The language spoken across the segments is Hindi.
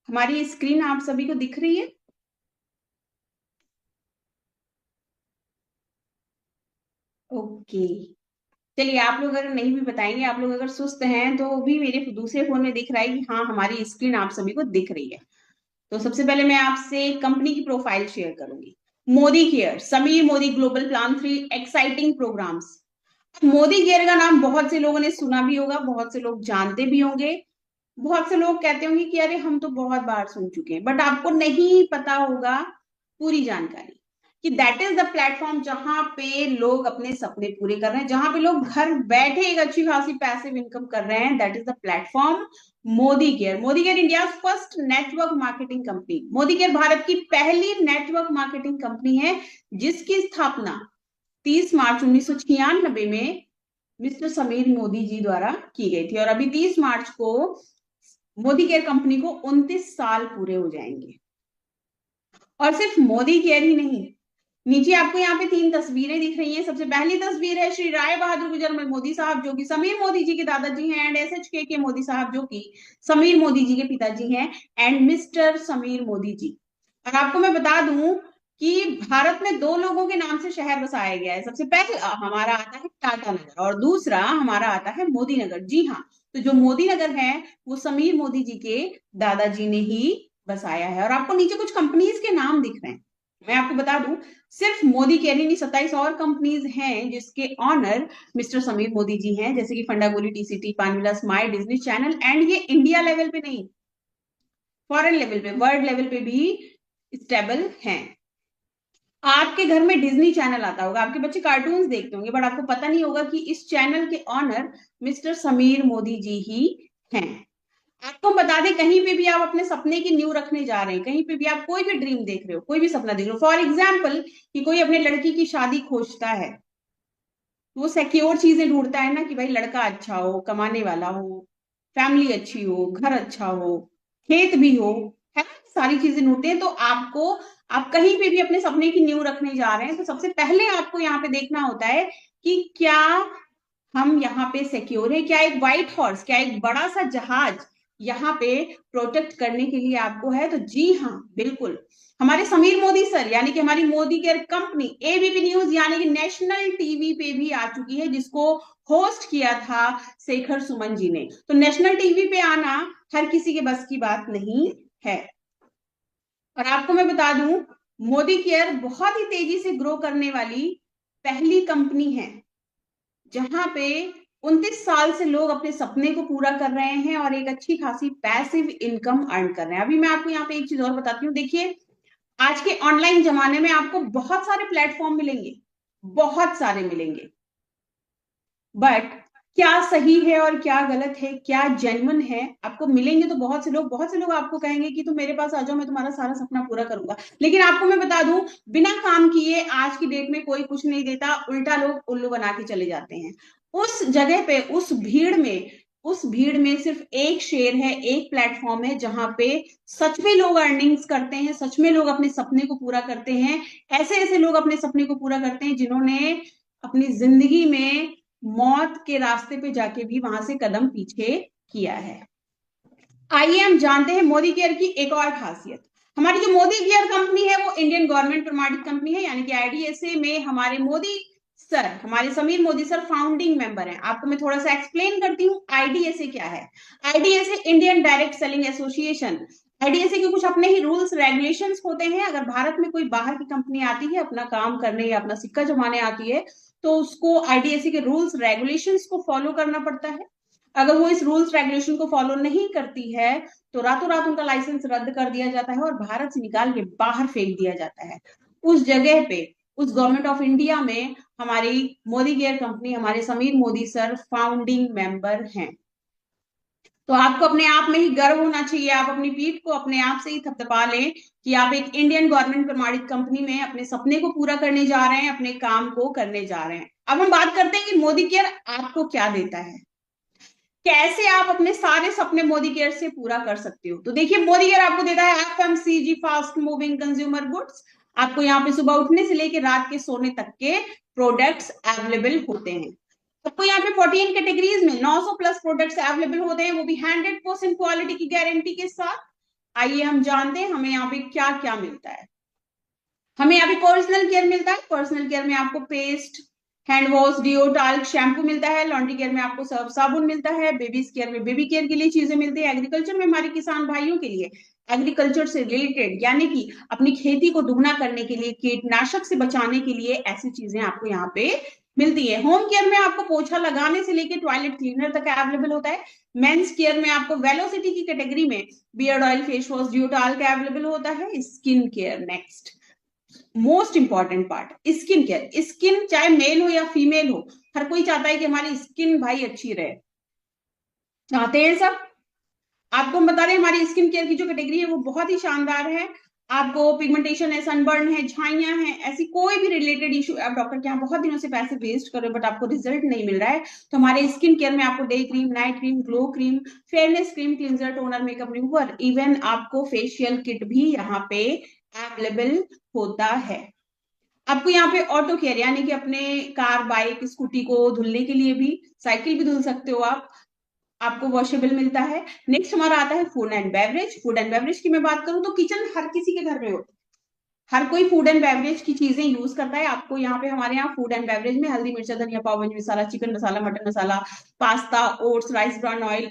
हमारी स्क्रीन आप सभी को दिख रही है? ओके। चलिए, आप लोग अगर नहीं भी बताएंगे, आप लोग अगर सुस्त हैं तो भी मेरे दूसरे फोन में दिख रहा है कि हाँ, हमारी स्क्रीन आप सभी को दिख रही है। तो सबसे पहले मैं आपसे कंपनी की प्रोफाइल शेयर करूंगी। Modi care, Sameer Modi global plan 3 exciting programmes. Modi care का नाम बहुत से लोगों ने सुना भी होगा, बहुत से लोग जानते भी होंगे। बहुत से लोग कहते होंगे कि अरे हम तो बहुत बार सुन चुके हैं, बट आपको नहीं पता होगा पूरी जानकारी कि दैट इज द प्लेटफॉर्म जहां पे लोग अपने सपने पूरे कर रहे हैं, जहां पे लोग घर बैठे एक अच्छी खासी पैसिव इनकम कर रहे हैं। That is the platform Modi care. Modi care India first network marketing company. Modi care Bharat की पहली नेटवर्क मार्केटिंग कंपनी है, जिसकी स्थापना 30 मार्च 1996 में मिस्टर समीर मोदी जी द्वारा की गई थी, और अभी 30 मार्च को मोदी केयर कंपनी को 29 साल पूरे हो जाएंगे। और सिर्फ मोदी केयर ही नहीं, नीचे आपको यहाँ पे 3 तस्वीरें दिख रही हैं। सबसे पहली तस्वीर है श्री राय बहादुर गुजरमल मोदी साहब, जो कि समीर मोदी जी के दादाजी हैं, एंड SHK के मोदी साहब, जो कि समीर मोदी जी के पिताजी हैं, एंड मिस्टर समीर मोदी जी। और आपको मैं बता दूं कि भारत में 2 लोगों के नाम से शहर बसाया गया है। सबसे पहला हमारा आता है टाटा नगर, और दूसरा हमारा आता है मोदी नगर। जी हाँ, तो जो मोदी नगर है वो समीर मोदी जी के दादाजी ने ही बसाया है। और आपको नीचे कुछ कंपनीज के नाम दिख रहे हैं, मैं आपको बता दूं, सिर्फ मोदी केयर नहीं, 27 और कंपनीज हैं जिसके ऑनर मिस्टर समीर मोदी जी हैं, जैसे कि फंडागोली, TCT, पानविलास, माई, डिज्नी चैनल। एंड ये इंडिया लेवल पे नहीं, फॉरेन लेवल पे, वर्ल्ड लेवल पे भी स्टेबल हैं। आपके घर में डिज्नी चैनल आता होगा, आपके बच्चे कार्टून्स देखते होंगे, बट आपको पता नहीं होगा कि इस चैनल के ऑनर मिस्टर समीर मोदी जी ही हैं। आपको बता दें, कहीं पे भी आप अपने सपने की नींव रखने जा रहे हैं, कहीं पे भी आप कोई भी ड्रीम देख रहे हो, कोई भी सपना देख रहे हो, फॉर एग्जाम्पल कि कोई अपने लड़की की शादी खोजता है, वो सिक्योर चीजें ढूंढता है ना, कि भाई लड़का अच्छा हो, कमाने वाला हो, फैमिली अच्छी हो, घर अच्छा हो, खेत भी हो, है ना, सारी चीजें ढूंढते हैं। तो आपको, आप कहीं पे भी अपने सपने की नींव रखने जा रहे हैं, तो सबसे पहले आपको यहाँ पे देखना होता है कि क्या हम यहाँ पे सिक्योर है, क्या एक व्हाइट हॉर्स, क्या एक बड़ा सा जहाज यहाँ पे प्रोटेक्ट करने के लिए आपको है। तो जी हाँ, बिल्कुल, हमारे समीर मोदी सर, यानी कि हमारी Modi care company ABP news यानी कि नेशनल टीवी पे भी आ चुकी है, जिसको होस्ट किया था शेखर सुमन जी ने। तो नेशनल टीवी पे आना हर किसी के बस की बात नहीं है। और आपको मैं बता दूं, मोदी केयर बहुत ही तेजी से ग्रो करने वाली पहली कंपनी है, जहां पे 29 साल से लोग अपने सपने को पूरा कर रहे हैं और एक अच्छी खासी पैसिव इनकम अर्न कर रहे हैं। अभी मैं आपको यहाँ पे एक चीज और बताती हूँ। देखिए, आज के ऑनलाइन जमाने में आपको बहुत सारे प्लेटफॉर्म मिलेंगे, बहुत सारे मिलेंगे, बट क्या सही है और क्या गलत है, क्या जेन्युइन है, आपको मिलेंगे तो बहुत से लोग आपको कहेंगे कि तुम मेरे पास आ जाओ, मैं तुम्हारा सारा सपना पूरा करूंगा। लेकिन आपको मैं बता दूं, बिना काम किए आज की डेट में कोई कुछ नहीं देता, उल्टा लोग उल्लू बना के चले जाते हैं। उस जगह पे, उस भीड़ में सिर्फ एक शेर है, एक प्लेटफॉर्म है, जहां पे सच में लोग अर्निंग्स करते हैं, सच में लोग अपने सपने को पूरा करते हैं। ऐसे ऐसे लोग अपने सपने को पूरा करते हैं जिन्होंने अपनी जिंदगी में मौत के रास्ते पे जाके भी वहां से कदम पीछे किया है। आइए हम जानते हैं मोदी केयर की एक और खासियत। हमारी जो मोदी केयर कंपनी है वो इंडियन गवर्नमेंट प्रमाणित कंपनी है, यानी कि IDSA में हमारे मोदी सर, हमारे Sameer Modi sir founding member हैं। आपको मैं थोड़ा सा एक्सप्लेन करती हूँ IDSA क्या है। IDSA Indian direct selling association. IDSA के कुछ अपने ही रूल्स रेगुलेशंस होते हैं। अगर भारत में कोई बाहर की कंपनी आती है अपना काम करने या अपना सिक्का जमाने आती है, तो उसको IDSA के रूल्स रेगुलेशंस को फॉलो करना पड़ता है। अगर वो इस रूल्स रेगुलेशन को फॉलो नहीं करती है, तो रातों रात उनका लाइसेंस रद्द कर दिया जाता है और भारत से निकाल के बाहर फेंक दिया जाता है। उस जगह पे, उस गवर्नमेंट ऑफ इंडिया में हमारी मोदी केयर कंपनी, हमारे Sameer Modi sir founding member हैं। तो आपको अपने आप में ही गर्व होना चाहिए, आप अपनी पीठ को अपने आप से ही थपथपा लें कि आप एक इंडियन गवर्नमेंट प्रमाणित कंपनी में अपने सपने को पूरा करने जा रहे हैं, अपने काम को करने जा रहे हैं। अब हम बात करते हैं कि मोदी केयर आपको क्या देता है, कैसे आप अपने सारे सपने मोदी केयर से पूरा कर सकते हो। तो देखिए, मोदी केयर आपको देता है FMCG, fast moving consumer goods. आपको यहाँ पे सुबह उठने से लेकर रात के सोने तक के प्रोडक्ट्स अवेलेबल होते हैं। आपको यहाँ पे 14 कैटेगरीज में 900 प्लस प्रोडक्ट्स अवेलेबल होते हैं, वो भी 100% क्वालिटी की गारंटी के साथ। आइए हम जानते हैं हमें यहाँ पे क्या क्या मिलता है। हमें यहाँ पे पर्सनल केयर मिलता है। पर्सनल केयर में आपको पेस्ट, हैंड वॉश, डिओ, टाल्क, शैम्पू मिलता है। लॉन्ड्री केयर में आपको सर्फ साबुन मिलता है। बेबीज केयर में बेबी केयर के लिए चीजें मिलती है। एग्रीकल्चर में हमारे किसान भाइयों के लिए एग्रीकल्चर से रिलेटेड यानी कि अपनी खेती को दुगना करने के लिए, कीटनाशक से बचाने के लिए ऐसी चीजें आपको यहाँ पे मिलती है। होम केयर में आपको पोछा लगाने से लेकर टॉयलेट क्लीनर तक अवेलेबल होता है। मेंस केयर में आपको वेलोसिटी की कैटेगरी में बियर्ड ऑयल, फेस वॉश, डिओ, टाल्क अवेलेबल होता है। Skin care next most important part, skin care. Skin चाहे मेल हो या फीमेल हो, हर कोई चाहता है कि हमारी स्किन भाई अच्छी रहे, चाहते हैं सब। आपको हम बता रहे हैं हमारी स्किन केयर की जो कैटेगरी है वो बहुत ही शानदार है। आपको पिगमेंटेशन है, सनबर्न है, झाइयां हैं, ऐसी कोई भी रिलेटेड इशू, आप डॉक्टर के यहाँ बहुत दिनों से पैसे वेस्ट कर रहे हो बट आपको रिजल्ट नहीं मिल रहा है, तो हमारे स्किन केयर में आपको day cream, night cream, glow cream, fairness cream, cleanser, toner, makeup remover, even आपको फेशियल किट भी यहाँ पे अवेलेबल होता है। आपको यहाँ पे ऑटो केयर यानी कि अपने कार, बाइक, स्कूटी को धुलने के लिए भी, साइकिल भी धुल सकते हो आप, आपको वॉशेबल मिलता है। नेक्स्ट हमारा आता है food and beverage. Food and beverage की मैं बात करूं तो किचन हर किसी के घर में होता है, हर कोई फूड एंड बेवरेज की चीजें यूज करता है। आपको यहाँ पे हमारे यहाँ फूड एंड बेवरेज में हल्दी, मिर्चा, धनिया, pav bhaji masala, chicken masala, mutton masala, pasta, oats, rice bran oil,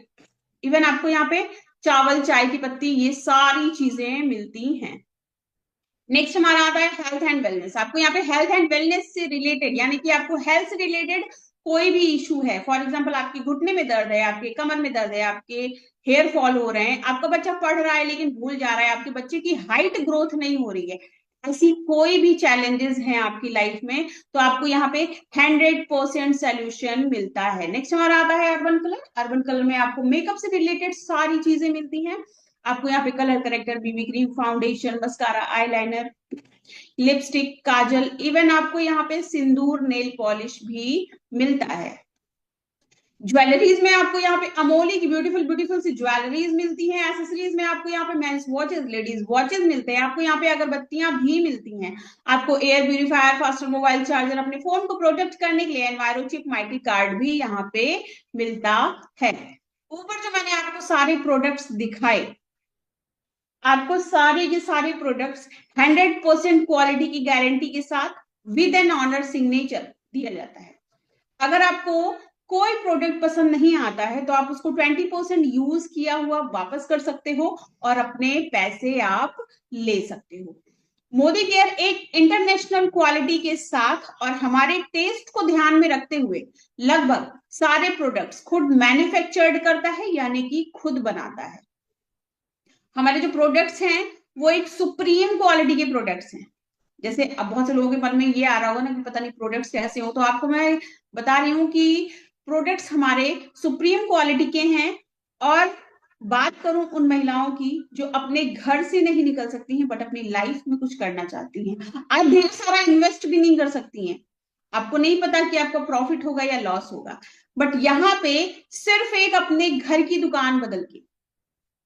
even आपको यहाँ पे चावल, चाय की पत्ती, ये सारी चीजें मिलती हैं। नेक्स्ट हमारा आता है हेल्थ एंड वेलनेस। आपको यहाँ पे हेल्थ एंड वेलनेस से रिलेटेड यानी कि आपको हेल्थ से रिलेटेड कोई भी इशू है, फॉर एग्जांपल आपके घुटने में दर्द है, आपके कमर में दर्द है, आपके हेयर फॉल हो रहे हैं, आपका बच्चा पढ़ रहा है लेकिन भूल जा रहा है, आपके बच्चे की हाइट ग्रोथ नहीं हो रही है, ऐसी कोई भी चैलेंजेस हैं आपकी लाइफ में, तो आपको यहाँ पे 100% सोल्यूशन मिलता है। नेक्स्ट हमारा आता है अर्बन कलर। अर्बन कलर में आपको मेकअप से रिलेटेड सारी चीजें मिलती हैं। आपको यहाँ पे colour corrector, BB cream, foundation, mascara, eyeliner, lipstick, kajal, even आपको यहाँ पे सिंदूर, नेल पॉलिश भी मिलता है। ज्वेलरीज में आपको यहाँ पे अमोली की ब्यूटीफुल ब्यूटीफुल सी ज्वेलरीज मिलती हैं। एसेसरीज में आपको यहाँ पे मेंस वॉचेस, लेडीज वॉचेस मिलते हैं। आपको यहाँ पे अगरबत्तियां भी मिलती हैं। आपको air purifier, faster mobile charger, अपने फोन को प्रोटेक्ट करने के लिए एनवायरोचिप माइक्रो कार्ड भी यहाँ पे मिलता है। ऊपर जो मैंने आपको सारे प्रोडक्ट्स दिखाए, आपको सारे के सारे प्रोडक्ट्स 100% क्वालिटी की गारंटी के साथ विद एन ऑनर सिग्नेचर दिया जाता है। अगर आपको कोई प्रोडक्ट पसंद नहीं आता है तो आप उसको 20% यूज किया हुआ वापस कर सकते हो और अपने पैसे आप ले सकते हो। मोदी केयर एक इंटरनेशनल क्वालिटी के साथ और हमारे टेस्ट को ध्यान में रखते हुए लगभग सारे प्रोडक्ट्स खुद मैन्युफैक्चर्ड करता है यानी कि खुद बनाता है। हमारे जो प्रोडक्ट्स हैं वो एक सुप्रीम क्वालिटी के प्रोडक्ट्स हैं। जैसे अब बहुत से लोगों के मन में ये आ रहा होगा ना कि पता नहीं प्रोडक्ट्स कैसे हो, तो आपको मैं बता रही हूँ कि प्रोडक्ट्स हमारे सुप्रीम क्वालिटी के हैं। और बात करूं उन महिलाओं की जो अपने घर से नहीं निकल सकती हैं बट अपनी लाइफ में कुछ करना चाहती हैं, आप ढेर सारा इन्वेस्ट भी नहीं कर सकती हैं, आपको नहीं पता कि आपका प्रॉफिट होगा या लॉस होगा, बट यहाँ पे सिर्फ एक अपने घर की दुकान बदल के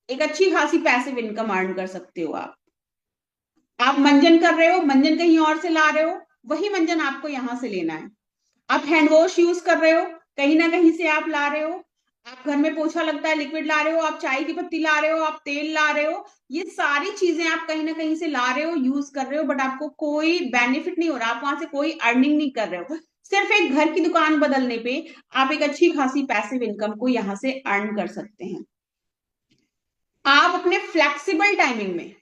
एक अच्छी खासी पैसिव इनकम अर्न कर सकते हो। आप मंजन कर रहे हो, मंजन कहीं और से ला रहे हो, वही मंजन आपको यहां से लेना है। आप हैंड वॉश यूज कर रहे हो, कहीं ना कहीं से आप ला रहे हो। आप घर में पोछा लगता है, लिक्विड ला रहे हो, आप चाय की पत्ती ला रहे हो, आप तेल ला रहे हो, ये सारी चीजें आप कहीं ना कहीं से ला रहे हो, यूज कर रहे हो, बट आपको कोई बेनिफिट नहीं हो रहा, आप वहां से कोई अर्निंग नहीं कर रहे हो। सिर्फ एक घर की दुकान बदलने पे आप एक अच्छी खासी पैसिव इनकम को यहां से अर्न कर सकते हैं। आप अपने फ्लेक्सिबल टाइमिंग में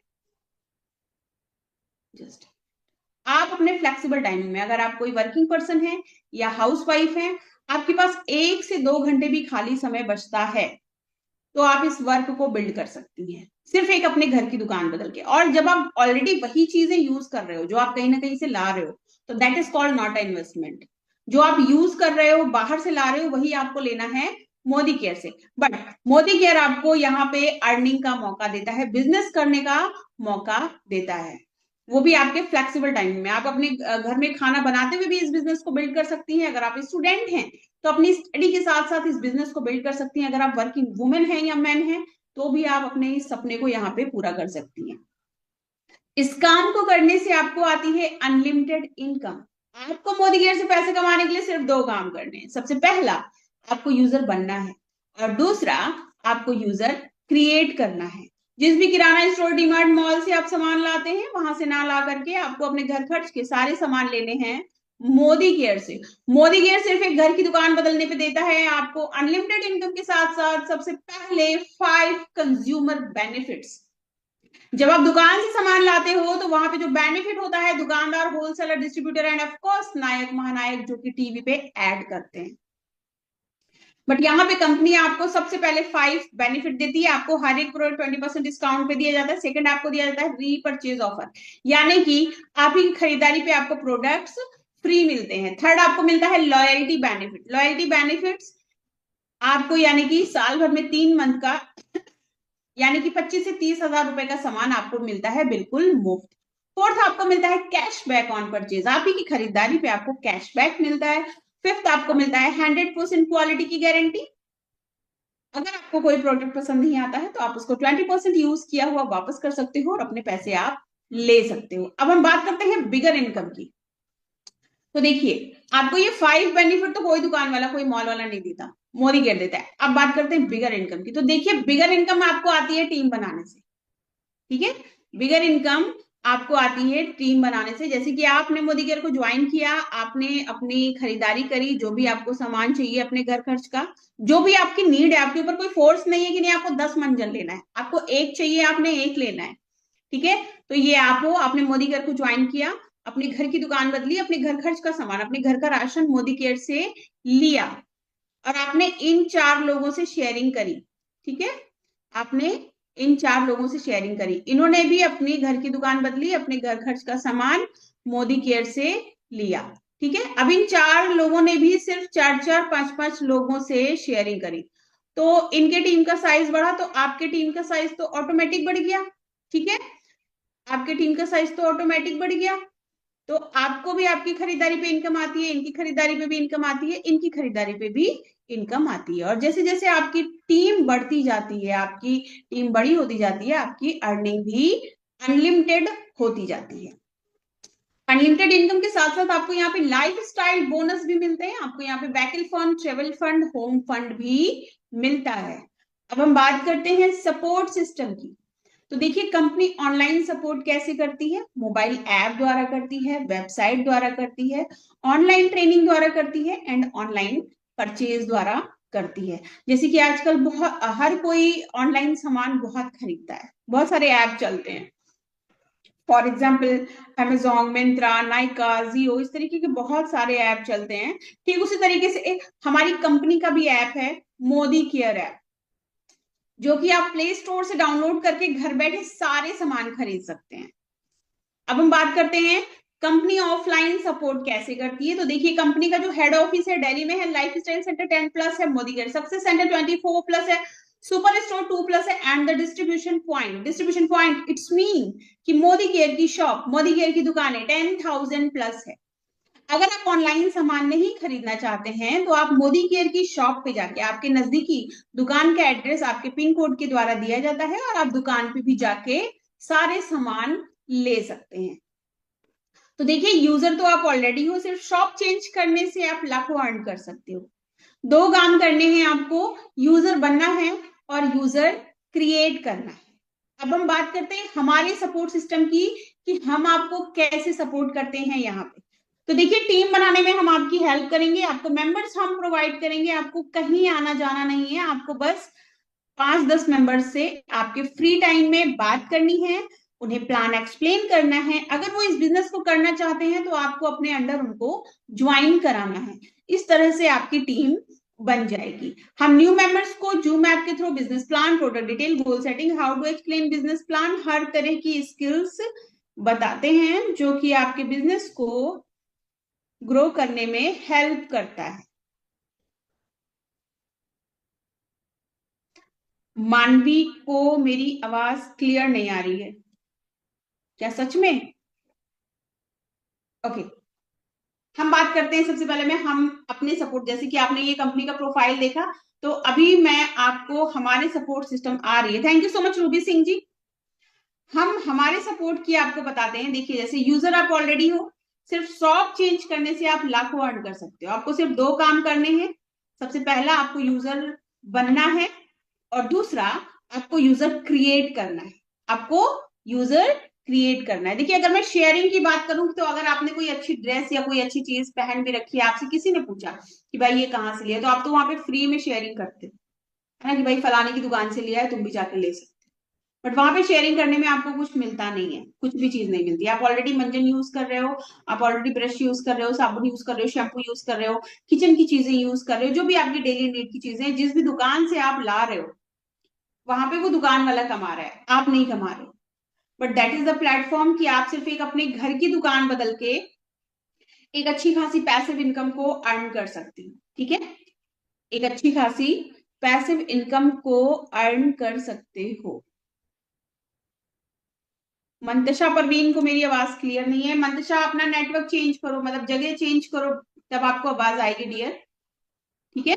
जस्ट आप अपने फ्लेक्सिबल टाइमिंग में, अगर आप कोई वर्किंग पर्सन है या हाउस वाइफ है, आपके पास 1 से 2 घंटे भी खाली समय बचता है तो आप इस वर्क को बिल्ड कर सकती हैं सिर्फ एक अपने घर की दुकान बदल के। और जब आप ऑलरेडी वही चीजें यूज कर रहे हो जो आप कहीं ना कहीं से ला रहे हो, तो that is called not a investment. जो आप यूज कर रहे हो, बाहर से ला रहे हो, वही आपको लेना है मोदी केयर से। बट मोदी केयर आपको यहाँ पे अर्निंग का मौका देता है, बिजनेस करने का मौका देता है, वो भी आपके फ्लेक्सिबल टाइम में। आप अपने घर में खाना बनाते हुए भी इस बिजनेस को बिल्ड कर सकती हैं। अगर आप स्टूडेंट हैं तो अपनी स्टडी के साथ साथ इस बिजनेस को बिल्ड कर सकती हैं। अगर आप वर्किंग वुमेन हैं या मैन हैं तो भी आप अपने इस सपने को यहाँ पे पूरा कर सकती हैं। इस काम को करने से आपको आती है अनलिमिटेड इनकम। आपको मोदी केयर से पैसे कमाने के लिए सिर्फ 2 काम करने हैं। सबसे पहला, आपको यूजर बनना है, और दूसरा, आपको यूजर क्रिएट करना है। जिस भी किराना स्टोर, डीमार्ट, मॉल से आप सामान लाते हैं, वहां से ना ला करके आपको अपने घर खर्च के सारे सामान लेने हैं मोदी केयर से। मोदी केयर सिर्फ एक घर की दुकान बदलने पे देता है आपको अनलिमिटेड इनकम के साथ साथ सबसे पहले 5 कंज्यूमर बेनिफिट्स। जब आप दुकान से सामान लाते हो तो वहां पे जो बेनिफिट होता है, दुकानदार, wholesaler, distributor and of course नायक महानायक जो कि टीवी पे ऐड करते हैं। बट यहाँ पे कंपनी आपको सबसे पहले 5 बेनिफिट देती है। आपको हर एक प्रोडक्ट 20% डिस्काउंट पे दिया जाता है। सेकंड, आपको दिया जाता है रीपरचेज ऑफर, यानी कि आपकी खरीदारी पे आपको प्रोडक्ट्स फ्री मिलते हैं। थर्ड, आपको मिलता है लॉयल्टी बेनिफिट। लॉयल्टी बेनिफिट्स आपको यानी कि साल भर में 3 मंथ का यानी कि 25 से 30 हजार रुपए का सामान आपको मिलता है बिल्कुल मुफ्त। फोर्थ, आपको मिलता है कैशबैक ऑन परचेज। आप ही की खरीदारी पे आपको कैशबैक मिलता है। फिफ्थ, आपको मिलता है 100% क्वालिटी की गारंटी। अगर आपको कोई प्रोडक्ट पसंद नहीं आता है तो आप उसको 20% यूज किया हुआ वापस कर सकते हो और अपने पैसे आप ले सकते हो। अब हम बात करते हैं बिगर इनकम की। तो देखिए, आपको ये 5 बेनिफिट तो कोई दुकान वाला, कोई मॉल वाला नहीं देता, मोदी केयर देता है। अब बात करते हैं बिगर इनकम की। तो देखिए, बिगर इनकम आपको आती है टीम बनाने से। ठीक है, बिगर इनकम आपको आती है टीम बनाने से। जैसे कि आपने मोदी केयर को ज्वाइन किया, आपने अपनी खरीदारी करी, जो भी आपको सामान चाहिए अपने घर खर्च का, जो भी आपकी नीड है, आपके ऊपर कोई फोर्स नहीं है कि नहीं आपको 10 मंजन लेना है, आपको एक चाहिए, आपने एक लेना है। ठीक है, तो ये आप हो, आपने मोदी केयर को ज्वाइन किया, अपने घर की दुकान बदली, अपने घर खर्च का सामान, अपने घर का राशन मोदी केयर से लिया और आपने इन 4 लोगों से शेयरिंग करी। ठीक है, आपने इन 4 लोगों से शेयरिंग करी, इन्होंने भी अपनी घर की दुकान बदली, अपने घर खर्च का सामान मोदी केयर से लिया। ठीक है, अब इन 4 लोगों ने भी सिर्फ 4-4, 5-5 लोगों से शेयरिंग करी, तो इनके टीम का साइज बढ़ा, तो आपके टीम का साइज तो ऑटोमेटिक बढ़ गया। ठीक है, आपके टीम का साइज तो ऑटोमेटिक बढ़ गया। तो आपको भी आपकी खरीदारी पे इनकम आती है, इनकी खरीदारी पे भी इनकम आती है, इनकी खरीदारी पे भी इनकम आती है। और जैसे जैसे आपकी टीम बढ़ती जाती है, आपकी टीम बड़ी होती जाती है, आपकी अर्निंग भी अनलिमिटेड होती जाती है। अनलिमिटेड इनकम के साथ साथ आपको यहाँ पे लाइफ स्टाइल बोनस भी मिलते हैं। आपको यहाँ पे vehicle fund, travel fund, home fund भी मिलता है। अब हम बात करते हैं सपोर्ट सिस्टम की। तो देखिए, कंपनी ऑनलाइन सपोर्ट कैसे करती है? मोबाइल ऐप द्वारा करती है, वेबसाइट द्वारा करती है, ऑनलाइन ट्रेनिंग द्वारा करती है एंड ऑनलाइन परचेज द्वारा करती है। जैसे कि आजकल बहुत हर कोई ऑनलाइन सामान बहुत खरीदता है, बहुत सारे ऐप चलते हैं। For example Amazon, Myntra, Nykaa, Jio, इस तरीके के बहुत सारे ऐप चलते हैं। ठीक उसी तरीके से एक हमारी कंपनी का भी ऐप है, मोदी केयर ऐप, जो कि आप प्ले स्टोर से डाउनलोड करके घर बैठे सारे सामान खरीद सकते हैं। अब हम बात करते हैं कंपनी ऑफलाइन सपोर्ट कैसे करती है। तो देखिए, कंपनी का जो हेड ऑफिस है दिल्ली में है, लाइफ स्टाइल सेंटर 10+ है, मोदी केयर सक्सेस सेंटर 24+ है, सुपर स्टोर 2+ है and the distribution point it's mean कि मोदी केयर की शॉप, मोदी केयर की दुकानें 10,000+ है। अगर आप ऑनलाइन सामान नहीं खरीदना चाहते हैं तो आप मोदी केयर की शॉप पे जाके, आपके नजदीकी दुकान का एड्रेस आपके पिन कोड के द्वारा दिया जाता है और आप दुकान पे भी जाके सारे सामान ले सकते हैं। तो देखिए, यूजर तो आप ऑलरेडी हो, सिर्फ शॉप चेंज करने से आप लाखों अर्न कर सकते हो। 2 काम करने हैं आपको, यूजर बनना है और यूजर क्रिएट करना है। अब हम बात करते हैं हमारे सपोर्ट सिस्टम की कि हम आपको कैसे सपोर्ट करते हैं यहाँ पे। तो देखिए, टीम बनाने में हम आपकी हेल्प करेंगे, आपको मेंबर्स हम प्रोवाइड करेंगे, आपको कहीं आना जाना नहीं है, आपको बस 5-10 मेंबर्स से आपके फ्री टाइम में बात करनी है, उन्हें प्लान एक्सप्लेन करना है। अगर वो इस बिजनेस को करना चाहते हैं तो आपको अपने अंडर उनको ज्वाइन कराना है। इस तरह से आपकी टीम बन जाएगी। हम न्यू मेंबर्स को जूम ऐप के through business plan, product detail, goal setting, how to explain business plan, हर तरह की स्किल्स बताते हैं जो कि आपके बिजनेस को ग्रो करने में हेल्प करता है। मानवी को मेरी आवाज क्लियर नहीं आ रही है क्या सच में? ओके, हम बात करते हैं सबसे पहले में हम अपने सपोर्ट। जैसे कि आपने ये कंपनी का प्रोफाइल देखा, तो अभी मैं आपको हमारे सपोर्ट सिस्टम आ रही है। Thank you so much Ruby Singh ji. हम हमारे सपोर्ट की आपको बताते हैं। देखिए, जैसे यूजर आप ऑलरेडी हो, सिर्फ शॉप चेंज करने से आप लाखों अर्न कर सकते हो। आपको सिर्फ 2 काम करने हैं। सबसे पहला, आपको यूजर बनना है और दूसरा, आपको यूजर क्रिएट करना है, आपको यूजर क्रिएट करना है। देखिए अगर मैं शेयरिंग की बात करूं तो अगर आपने कोई अच्छी ड्रेस या कोई अच्छी चीज पहन भी रखी है, आपसे किसी ने पूछा कि भाई ये कहाँ से लिया, तो आप तो वहां पे फ्री में शेयरिंग करते हो, है ना, कि भाई फलाने की दुकान से लिया है, तुम भी जाकर ले सकते हो। बट वहां पे शेयरिंग करने में आपको कुछ मिलता नहीं है, कुछ भी चीज नहीं मिलती। आप ऑलरेडी मंजन यूज कर रहे हो, आप ऑलरेडी ब्रश यूज कर रहे हो, साबुन यूज कर रहे हो, शैम्पू यूज कर रहे हो, किचन की चीजें यूज कर रहे हो, जो भी आपकी डेली नीड की चीजें, जिस भी दुकान से आप ला रहे हो, वहां पे वो दुकान वाला कमा रहा है, आप नहीं कमा रहे हो। But that is the platform कि आप सिर्फ एक अपने घर की दुकान बदल के एक अच्छी खासी पैसिव इनकम को अर्न कर सकती हो। ठीक है, एक अच्छी खासी पैसिव इनकम को अर्न कर सकते हो। मंतशा परवीन को मेरी आवाज क्लियर नहीं है। मंतशा अपना नेटवर्क चेंज करो, मतलब जगह चेंज करो, तब आपको आवाज आएगी डियर। ठीक है,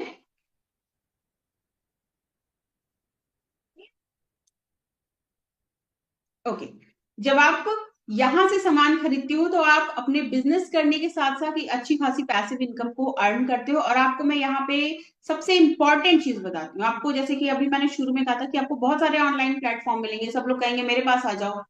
ओके। जब आप यहां से सामान खरीदती हो तो आप अपने बिजनेस करने के साथ साथ एक अच्छी खासी पैसिव इनकम को अर्न करते हो। और आपको मैं यहाँ पे सबसे इंपॉर्टेंट चीज बताती हूँ आपको, जैसे कि अभी मैंने शुरू में कहा था कि आपको बहुत सारे ऑनलाइन प्लेटफॉर्म मिलेंगे, सब लोग कहेंगे मेरे पास आ जाओ,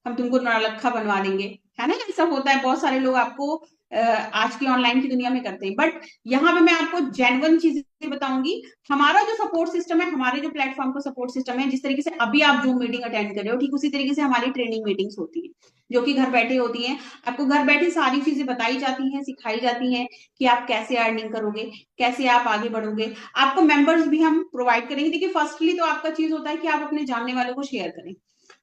हम तुमको नौलखा बनवा देंगे, है ना, ऐसा होता है, बहुत सारे लोग आपको आज की ऑनलाइन की दुनिया में करते हैं। बट यहाँ पे मैं आपको जेन्युइन चीजें बताऊंगी। हमारा जो सपोर्ट सिस्टम है, हमारे जो प्लेटफॉर्म का सपोर्ट सिस्टम है, जिस तरीके से अभी आप जूम मीटिंग अटेंड कर रहे हो, ठीक उसी तरीके से हमारी ट्रेनिंग मीटिंग्स होती है, जो कि घर बैठे होती हैं। आपको घर बैठे सारी चीजें बताई जाती हैं, सिखाई जाती हैं कि आप कैसे अर्निंग करोगे, कैसे आप आगे बढ़ोगे। आपको मेंबर्स भी हम प्रोवाइड करेंगे। देखिए फर्स्टली तो आपका चीज होता है कि आप अपने जानने वालों को शेयर करें,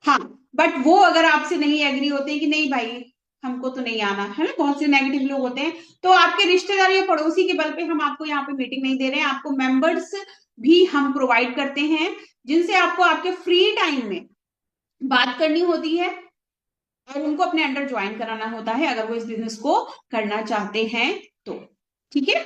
हाँ। बट वो अगर आपसे नहीं एग्री होते हैं कि नहीं भाई हमको तो नहीं आना, है ना, बहुत से नेगेटिव लोग होते हैं, तो आपके रिश्तेदार या पड़ोसी के बल पे हम आपको यहाँ पे मीटिंग नहीं दे रहे हैं। आपको मेंबर्स भी हम प्रोवाइड करते हैं, जिनसे आपको आपके फ्री टाइम में बात करनी होती है और उनको अपने अंडर ज्वाइन कराना होता है, अगर वो इस बिजनेस को करना चाहते हैं तो। ठीक है,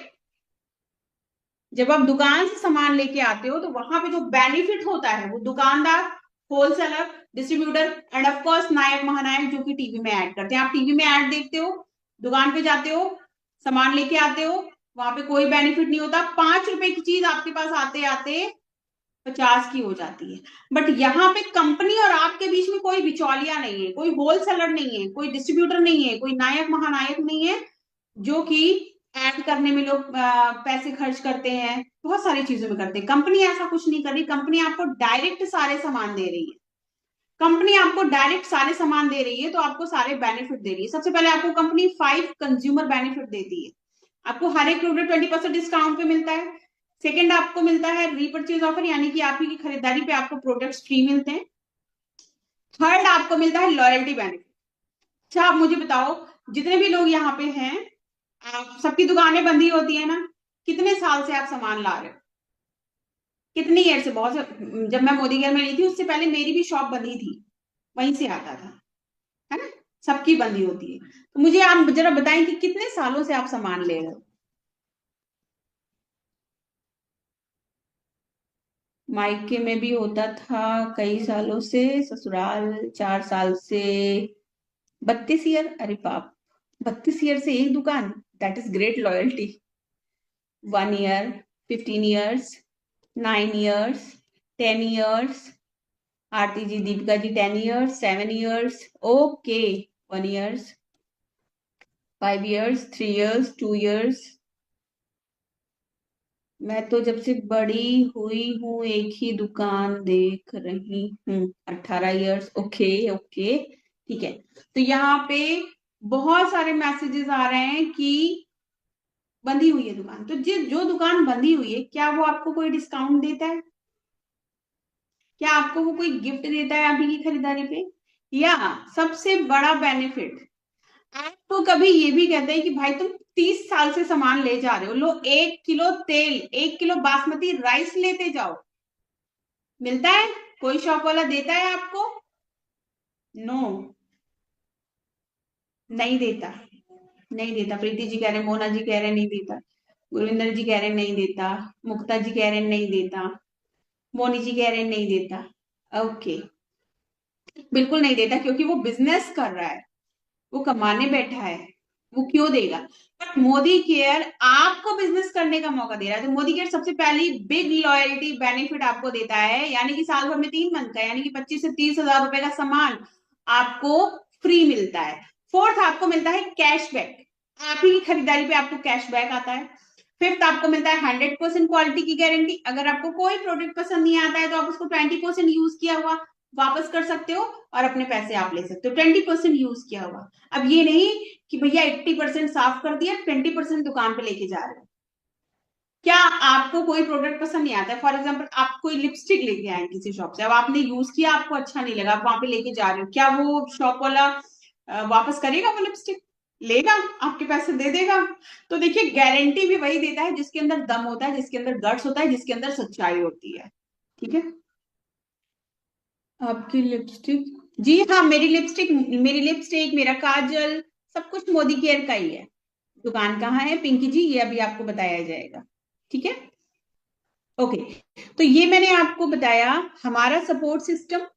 जब आप दुकान से सामान लेके आते हो तो वहां पे जो बेनिफिट होता है वो दुकानदार, wholesaler, distributor and of course नायक महानायक जो कि टीवी में ऐड करते हैं। आप टीवी में ऐड देखते हो, दुकान पे जाते हो, सामान लेके आते हो, वहां पे कोई बेनिफिट नहीं होता। 5 रुपए की चीज आपके पास आते आते 50 की हो जाती है। बट यहाँ पे कंपनी और आपके बीच में कोई बिचौलिया नहीं है, कोई होलसेलर नहीं है, कोई डिस्ट्रीब्यूटर नहीं है, कोई नायक महानायक नहीं है, जो कि ऐड करने में लोग पैसे खर्च करते हैं, बहुत सारी चीजों में करते हैं। कंपनी ऐसा कुछ नहीं कर रही, कंपनी आपको डायरेक्ट सारे सामान दे रही है। कंपनी आपको डायरेक्ट सारे सामान दे रही है तो आपको सारे बेनिफिट दे रही है। सबसे पहले आपको कंपनी 5 कंज्यूमर बेनिफिट देती है। आपको हर एक प्रोडक्ट 20% डिस्काउंट पे मिलता है। सेकंड, आपको मिलता है रीपरचेज ऑफर, यानी कि आप ही की खरीदारी पे आपको प्रोडक्ट्स फ्री मिलते हैं। थर्ड, आपको मिलता है लॉयल्टी बेनिफिट। अच्छा आप मुझे बताओ, जितने भी लोग यहाँ पे हैं, आप सबकी दुकानें बंदी होती है ना, कितने साल से आप सामान ला रहे हो, कितनी ईयर से? बहुत जब मैं मोदी केयर में नहीं थी उससे पहले मेरी भी शॉप बंदी थी, वहीं से आता था, है ना, सबकी बंदी होती है। तो मुझे आप जरा बताएं कि कितने सालों से आप सामान ले रहे हो। मायके में भी होता था कई सालों से, ससुराल 4 साल से। 32 ईयर, अरे बाप, 32 ईयर से एक दुकान, that is great loyalty. 1 year, 15 years, 9 years, 10 years, Aarti ji, Deepika ji 10 years, 7 years, okay, 1 years, 5 years, 3 years, 2 years. मैं तो जब से बड़ी हुई हूँ एक ही दुकान देख रही हूँ। 18 ईयर्स, ओके ओके, ठीक है। तो यहाँ पे बहुत सारे मैसेजेस आ रहे हैं कि बंधी हुई है दुकान, तो जो दुकान बंधी हुई है, क्या वो आपको कोई डिस्काउंट देता है? क्या आपको वो कोई गिफ्ट देता है अभी की खरीदारी पे? या सबसे बड़ा बेनिफिट, आपको कभी ये भी कहते हैं कि भाई तुम 30 साल से सामान ले जा रहे हो, लो 1 किलो तेल, 1 किलो बासमती राइस लेते जाओ, मिलता है? कोई शॉप वाला देता है आपको? नो, नहीं देता, नहीं देता। प्रीति जी कह रहे हैं, मोना जी कह रहे हैं नहीं देता, गुरविंदर जी कह रहे हैं नहीं देता, मुक्ता जी कह रहे हैं नहीं देता, मोनी जी कह रहे हैं नहीं देता। ओके, बिल्कुल नहीं देता, क्योंकि वो बिजनेस कर रहा है, वो कमाने बैठा है। वो क्यों देगा? बट मोदी केयर आपको बिजनेस करने का मौका दे रहा है। तो मोदी केयर सबसे पहली बिग लॉयल्टी बेनिफिट आपको देता है, यानी कि साल भर में 3 मंथ का, यानी कि 25 से 30 हजार रुपए का सामान आपको फ्री मिलता है। फोर्थ, आपको मिलता है कैशबैक, आप ही की खरीदारी पे आपको कैशबैक आता है। फिफ्थ, आपको मिलता है 100% क्वालिटी की गारंटी। अगर आपको कोई प्रोडक्ट पसंद नहीं आता है तो आप उसको 20% यूज किया हुआ वापस कर सकते हो और अपने पैसे आप ले सकते हो, 20% यूज किया हुआ। अब ये नहीं कि भैया 80% साफ कर दिया, 20% दुकान पे लेके जा रहे हो। क्या आपको कोई प्रोडक्ट पसंद नहीं आता है, फॉर एग्जाम्पल आप कोई लिपस्टिक लेके आए किसी शॉप से, अब आपने यूज किया, आपको अच्छा नहीं लगा, आप वहां पे लेके जा रहे हो, क्या वो शॉप वाला वापस करेगा वो लिपस्टिक? लेगा, आपके पैसे दे देगा। तो देखिए, गारंटी भी वही देता है जिसके अंदर दम होता है, जिसके अंदर गट्स होता है, जिसके अंदर सच्चाई होती है। ठीक है। आपकी लिपस्टिक, जी हाँ, मेरी लिपस्टिक मेरा काजल सब कुछ मोदी केयर का ही है। दुकान कहाँ है पिंकी जी, ये अभी आपको बताया जाएगा। ठीक है। ओके। तो ये मैंने आपको बताया हमारा सपोर्ट सिस्टम,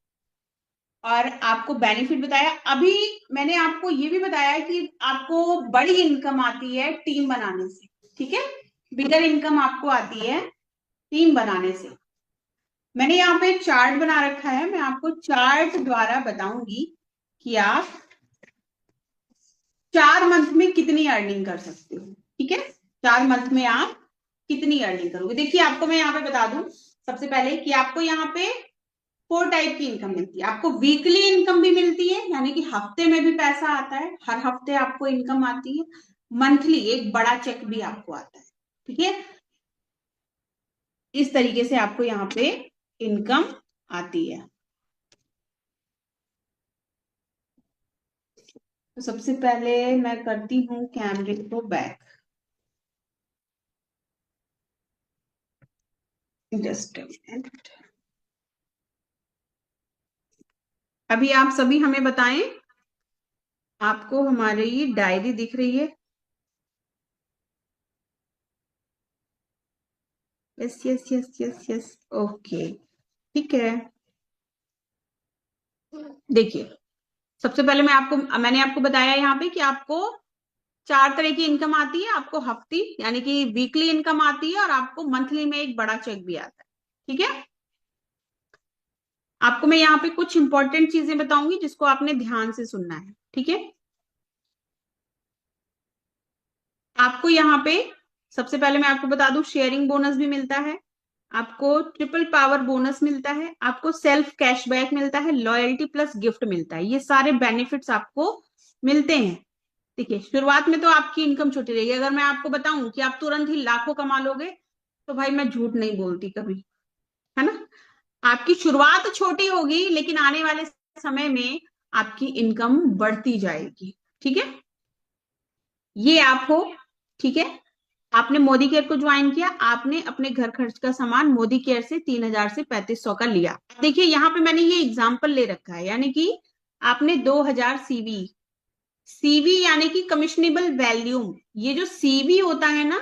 और आपको बेनिफिट बताया। अभी मैंने आपको ये भी बताया कि आपको बड़ी इनकम आती है टीम बनाने से। ठीक है। बिगर इनकम आपको आती है टीम बनाने से। मैंने यहाँ पे चार्ट बना रखा है, मैं आपको चार्ट द्वारा बताऊंगी कि आप 4 मंथ में कितनी अर्निंग कर सकते हो। ठीक है। 4 मंथ में आप कितनी अर्निंग करोगे? देखिए, आपको मैं यहाँ पे बता दूं सबसे पहले कि आपको यहाँ पे 4 टाइप की इनकम मिलती है। आपको वीकली इनकम भी मिलती है, यानी कि हफ्ते में भी पैसा आता है, हर हफ्ते आपको इनकम आती है। मंथली एक बड़ा चेक भी आपको आता है। ठीक है। इस तरीके से आपको यहाँ पे इनकम आती है। तो सबसे पहले मैं करती हूँ कैमरे को बैक, जस्ट अभी आप सभी हमें बताएं, आपको हमारी ये डायरी दिख रही है? Yes yes yes yes yes. Okay. ठीक है। देखिए, सबसे पहले मैंने आपको बताया यहाँ पे कि आपको 4 तरह की इनकम आती है। आपको हफ्ती यानी कि वीकली इनकम आती है, और आपको मंथली में एक बड़ा चेक भी आता है। ठीक है। आपको मैं यहाँ पे कुछ इंपॉर्टेंट चीजें बताऊंगी जिसको आपने ध्यान से सुनना है। ठीक है। आपको यहाँ पे सबसे पहले मैं आपको बता दूं, शेयरिंग बोनस भी मिलता है, आपको ट्रिपल पावर बोनस मिलता है, आपको सेल्फ कैशबैक मिलता है, लॉयल्टी प्लस गिफ्ट मिलता है। ये सारे बेनिफिट्स आपको मिलते हैं। देखिए, शुरुआत में तो आपकी इनकम छोटी रहेगी। अगर मैं आपको बताऊं कि आप तुरंत ही लाखों कमा लोगे, तो भाई मैं झूठ नहीं बोलती कभी, है ना। आपकी शुरुआत छोटी होगी, लेकिन आने वाले समय में आपकी इनकम बढ़ती जाएगी। ठीक है। ये आप हो। ठीक है। आपने मोदी केयर को ज्वाइन किया, आपने अपने घर खर्च का सामान मोदी केयर से 3,000 से 3,500 का लिया। देखिए, यहाँ पे मैंने ये एग्जाम्पल ले रखा है, यानी कि आपने 2,000 सीवी, सीवी यानी कि कमिश्नेबल वैल्यूम, ये जो सीवी होता है ना,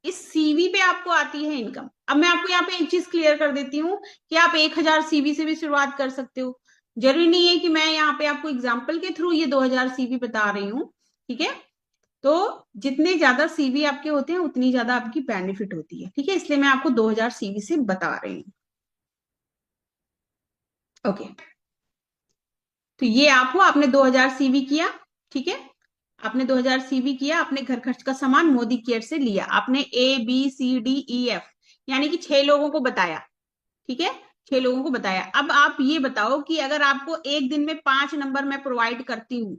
इस सीवी पे आपको आती है इनकम। अब मैं आपको यहाँ पे एक चीज क्लियर कर देती हूँ कि आप 1,000 सीवी से भी शुरुआत कर सकते हो। जरूरी नहीं है कि मैं यहाँ पे आपको एग्जाम्पल के थ्रू ये 2,000 सीवी बता रही हूँ। ठीक है। तो जितने ज्यादा सीवी आपके होते हैं उतनी ज्यादा आपकी बेनिफिट होती है। ठीक है। इसलिए मैं आपको 2,000 सीवी से बता रही हूँ। ओके। तो ये आप हो, आपने 2,000 सीवी किया। ठीक है। आपने 2,000 सीवी किया, अपने घर खर्च का सामान मोदी केयर से लिया, आपने ABCDEF यानी कि 6 लोगों को बताया। ठीक है। 6 लोगों को बताया। अब आप ये बताओ कि अगर आपको एक दिन में 5 नंबर मैं प्रोवाइड करती हूँ,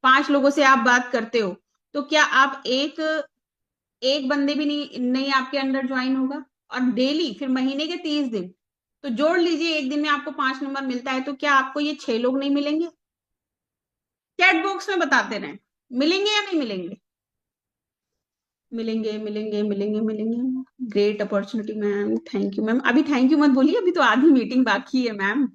5 लोगों से आप बात करते हो, तो क्या आप एक एक बंदे भी नहीं आपके अंडर ज्वाइन होगा? और डेली फिर महीने के 30 दिन, तो जोड़ लीजिए, एक दिन में आपको 5 नंबर मिलता है, तो क्या आपको ये 6 लोग नहीं मिलेंगे? चैट बॉक्स में बताते रहे, मिलेंगे या नहीं मिलेंगे? मिलेंगे मिलेंगे मिलेंगे मिलेंगे। Great opportunity ma'am, thank you ma'am. अभी थैंक यू मत बोलिए, अभी तो आधी मीटिंग बाकी है मैम।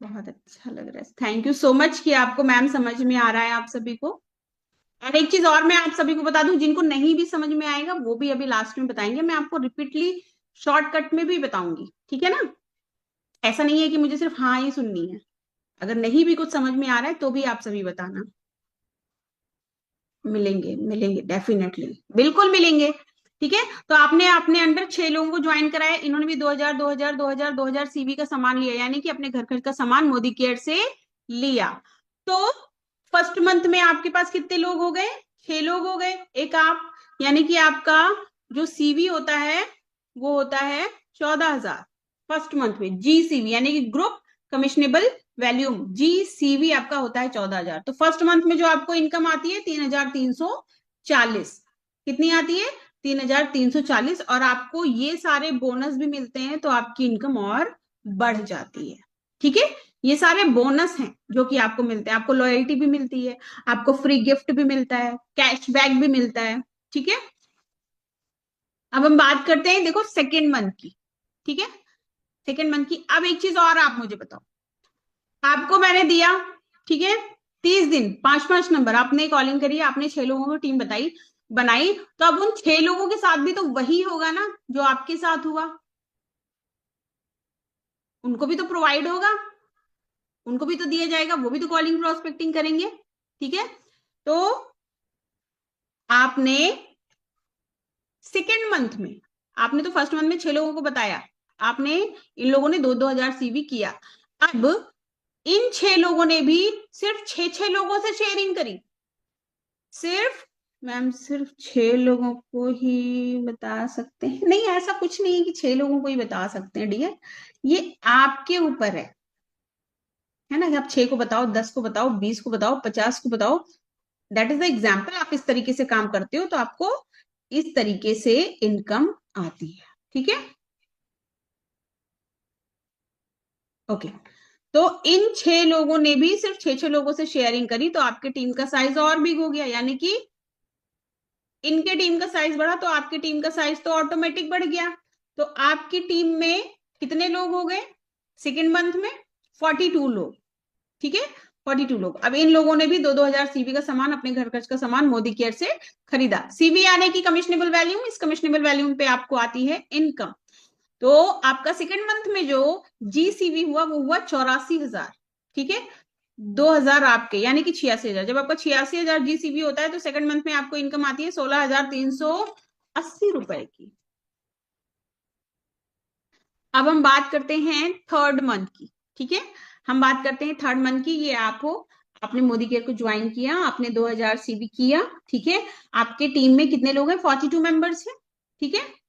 बहुत अच्छा लग रहा है, थैंक यू सो मच कि आपको मैम समझ में आ रहा है आप सभी को। और एक चीज और मैं आप सभी को बता दूं, जिनको नहीं भी समझ में आएगा वो भी अभी लास्ट में बताएंगे, मैं आपको रिपीटली शॉर्टकट में भी बताऊंगी। ठीक है ना। ऐसा नहीं है कि मुझे सिर्फ हाँ ही सुननी है। अगर नहीं भी कुछ समझ में आ रहा है तो भी आप सभी बताना। मिलेंगे मिलेंगे डेफिनेटली, बिल्कुल मिलेंगे। ठीक है, तो आपने अपने अंडर 6 लोगों को ज्वाइन कराया, इन्होंने भी 2000 2000 2000 2000 सीवी का सामान लिया, यानी कि अपने घर खर्च का सामान मोदी केयर से लिया। तो फर्स्ट मंथ में आपके पास कितने लोग हो गए? 6 लोग हो गए, एक आप, यानी कि आपका जो सीवी होता है वो होता है 14,000 फर्स्ट मंथ में। जीसीवी यानी कि ग्रुप कमिश्नेबल वैल्यूम, जीसीवी आपका होता है 14,000। तो फर्स्ट मंथ में जो आपको इनकम आती है 3,340। कितनी आती है? 3,340। और आपको ये सारे बोनस भी मिलते हैं तो आपकी इनकम और बढ़ जाती है। ठीक है, ये सारे बोनस हैं जो कि आपको मिलते हैं। आपको लॉयल्टी भी मिलती है, आपको फ्री गिफ्ट भी मिलता है, कैशबैक भी मिलता है। ठीक है, अब हम बात करते हैं देखो सेकेंड मंथ की। ठीक है, सेकेंड मंथ की। अब एक चीज और आप मुझे बताओ, आपको मैंने दिया, ठीक है, 30 दिन, 5 5 नंबर, आपने कॉलिंग करी, आपने 6 लोगों की टीम बताई बनाई, तो अब उन 6 लोगों के साथ भी तो वही होगा ना जो आपके साथ हुआ। उनको भी तो प्रोवाइड होगा, उनको भी तो दिया जाएगा, वो भी तो कॉलिंग प्रोस्पेक्टिंग करेंगे। ठीक है, तो आपने सेकेंड मंथ में, आपने तो फर्स्ट मंथ में 6 लोगों को बताया, आपने इन लोगों ने 2 2 हजार सीवी किया। अब इन 6 लोगों ने भी सिर्फ 6 6 लोगों से शेयरिंग करी। सिर्फ, मैम सिर्फ 6 लोगों को ही बता सकते हैं? नहीं, ऐसा कुछ नहीं है कि 6 लोगों को ही बता सकते हैं डियर, ये आपके ऊपर है ना, कि आप 6 को बताओ, 10 को बताओ, 20 को बताओ, 50 को बताओ। That is the example. आप इस तरीके से काम करते हो तो आपको इस तरीके से इनकम आती है। ठीक है, ओके। तो इन 6 लोगों ने भी सिर्फ 6 6 लोगों से शेयरिंग करी तो आपके टीम का साइज और बिग हो गया, यानी कि इनके टीम का साइज बढ़ा तो आपकी टीम का साइज तो ऑटोमेटिक बढ़ गया। तो आपकी टीम में कितने लोग हो गए सेकेंड मंथ में? 42 लोग। ठीक है, 42 लोग। अब इन लोगों ने भी 2 2 हजार सीवी का सामान, अपने घर खर्च का सामान मोदी केयर से खरीदा। सीवी आने की कमिश्नेबल वैल्यूम, इस कमिश्नेबल वैल्यूम पे आपको आती है इनकम। तो आपका सेकेंड मंथ में जो जीसीवी हुआ वो हुआ 84,000। ठीक है, 2,000 आपके, यानी कि 86,000। जब आपका 86,000 जीसीबी होता है तो सेकंड मंथ में आपको इनकम आती है 16,380 रुपए की। अब हम बात करते हैं थर्ड मंथ की। ठीक है, हम बात करते हैं थर्ड मंथ की। ये आप हो, आपने मोदी केयर को ज्वाइन किया, आपने 2,000 सीबी किया। ठीक है, आपके टीम में कितने लोग हैं? 42 मेंबर्स हैं। ठीक है,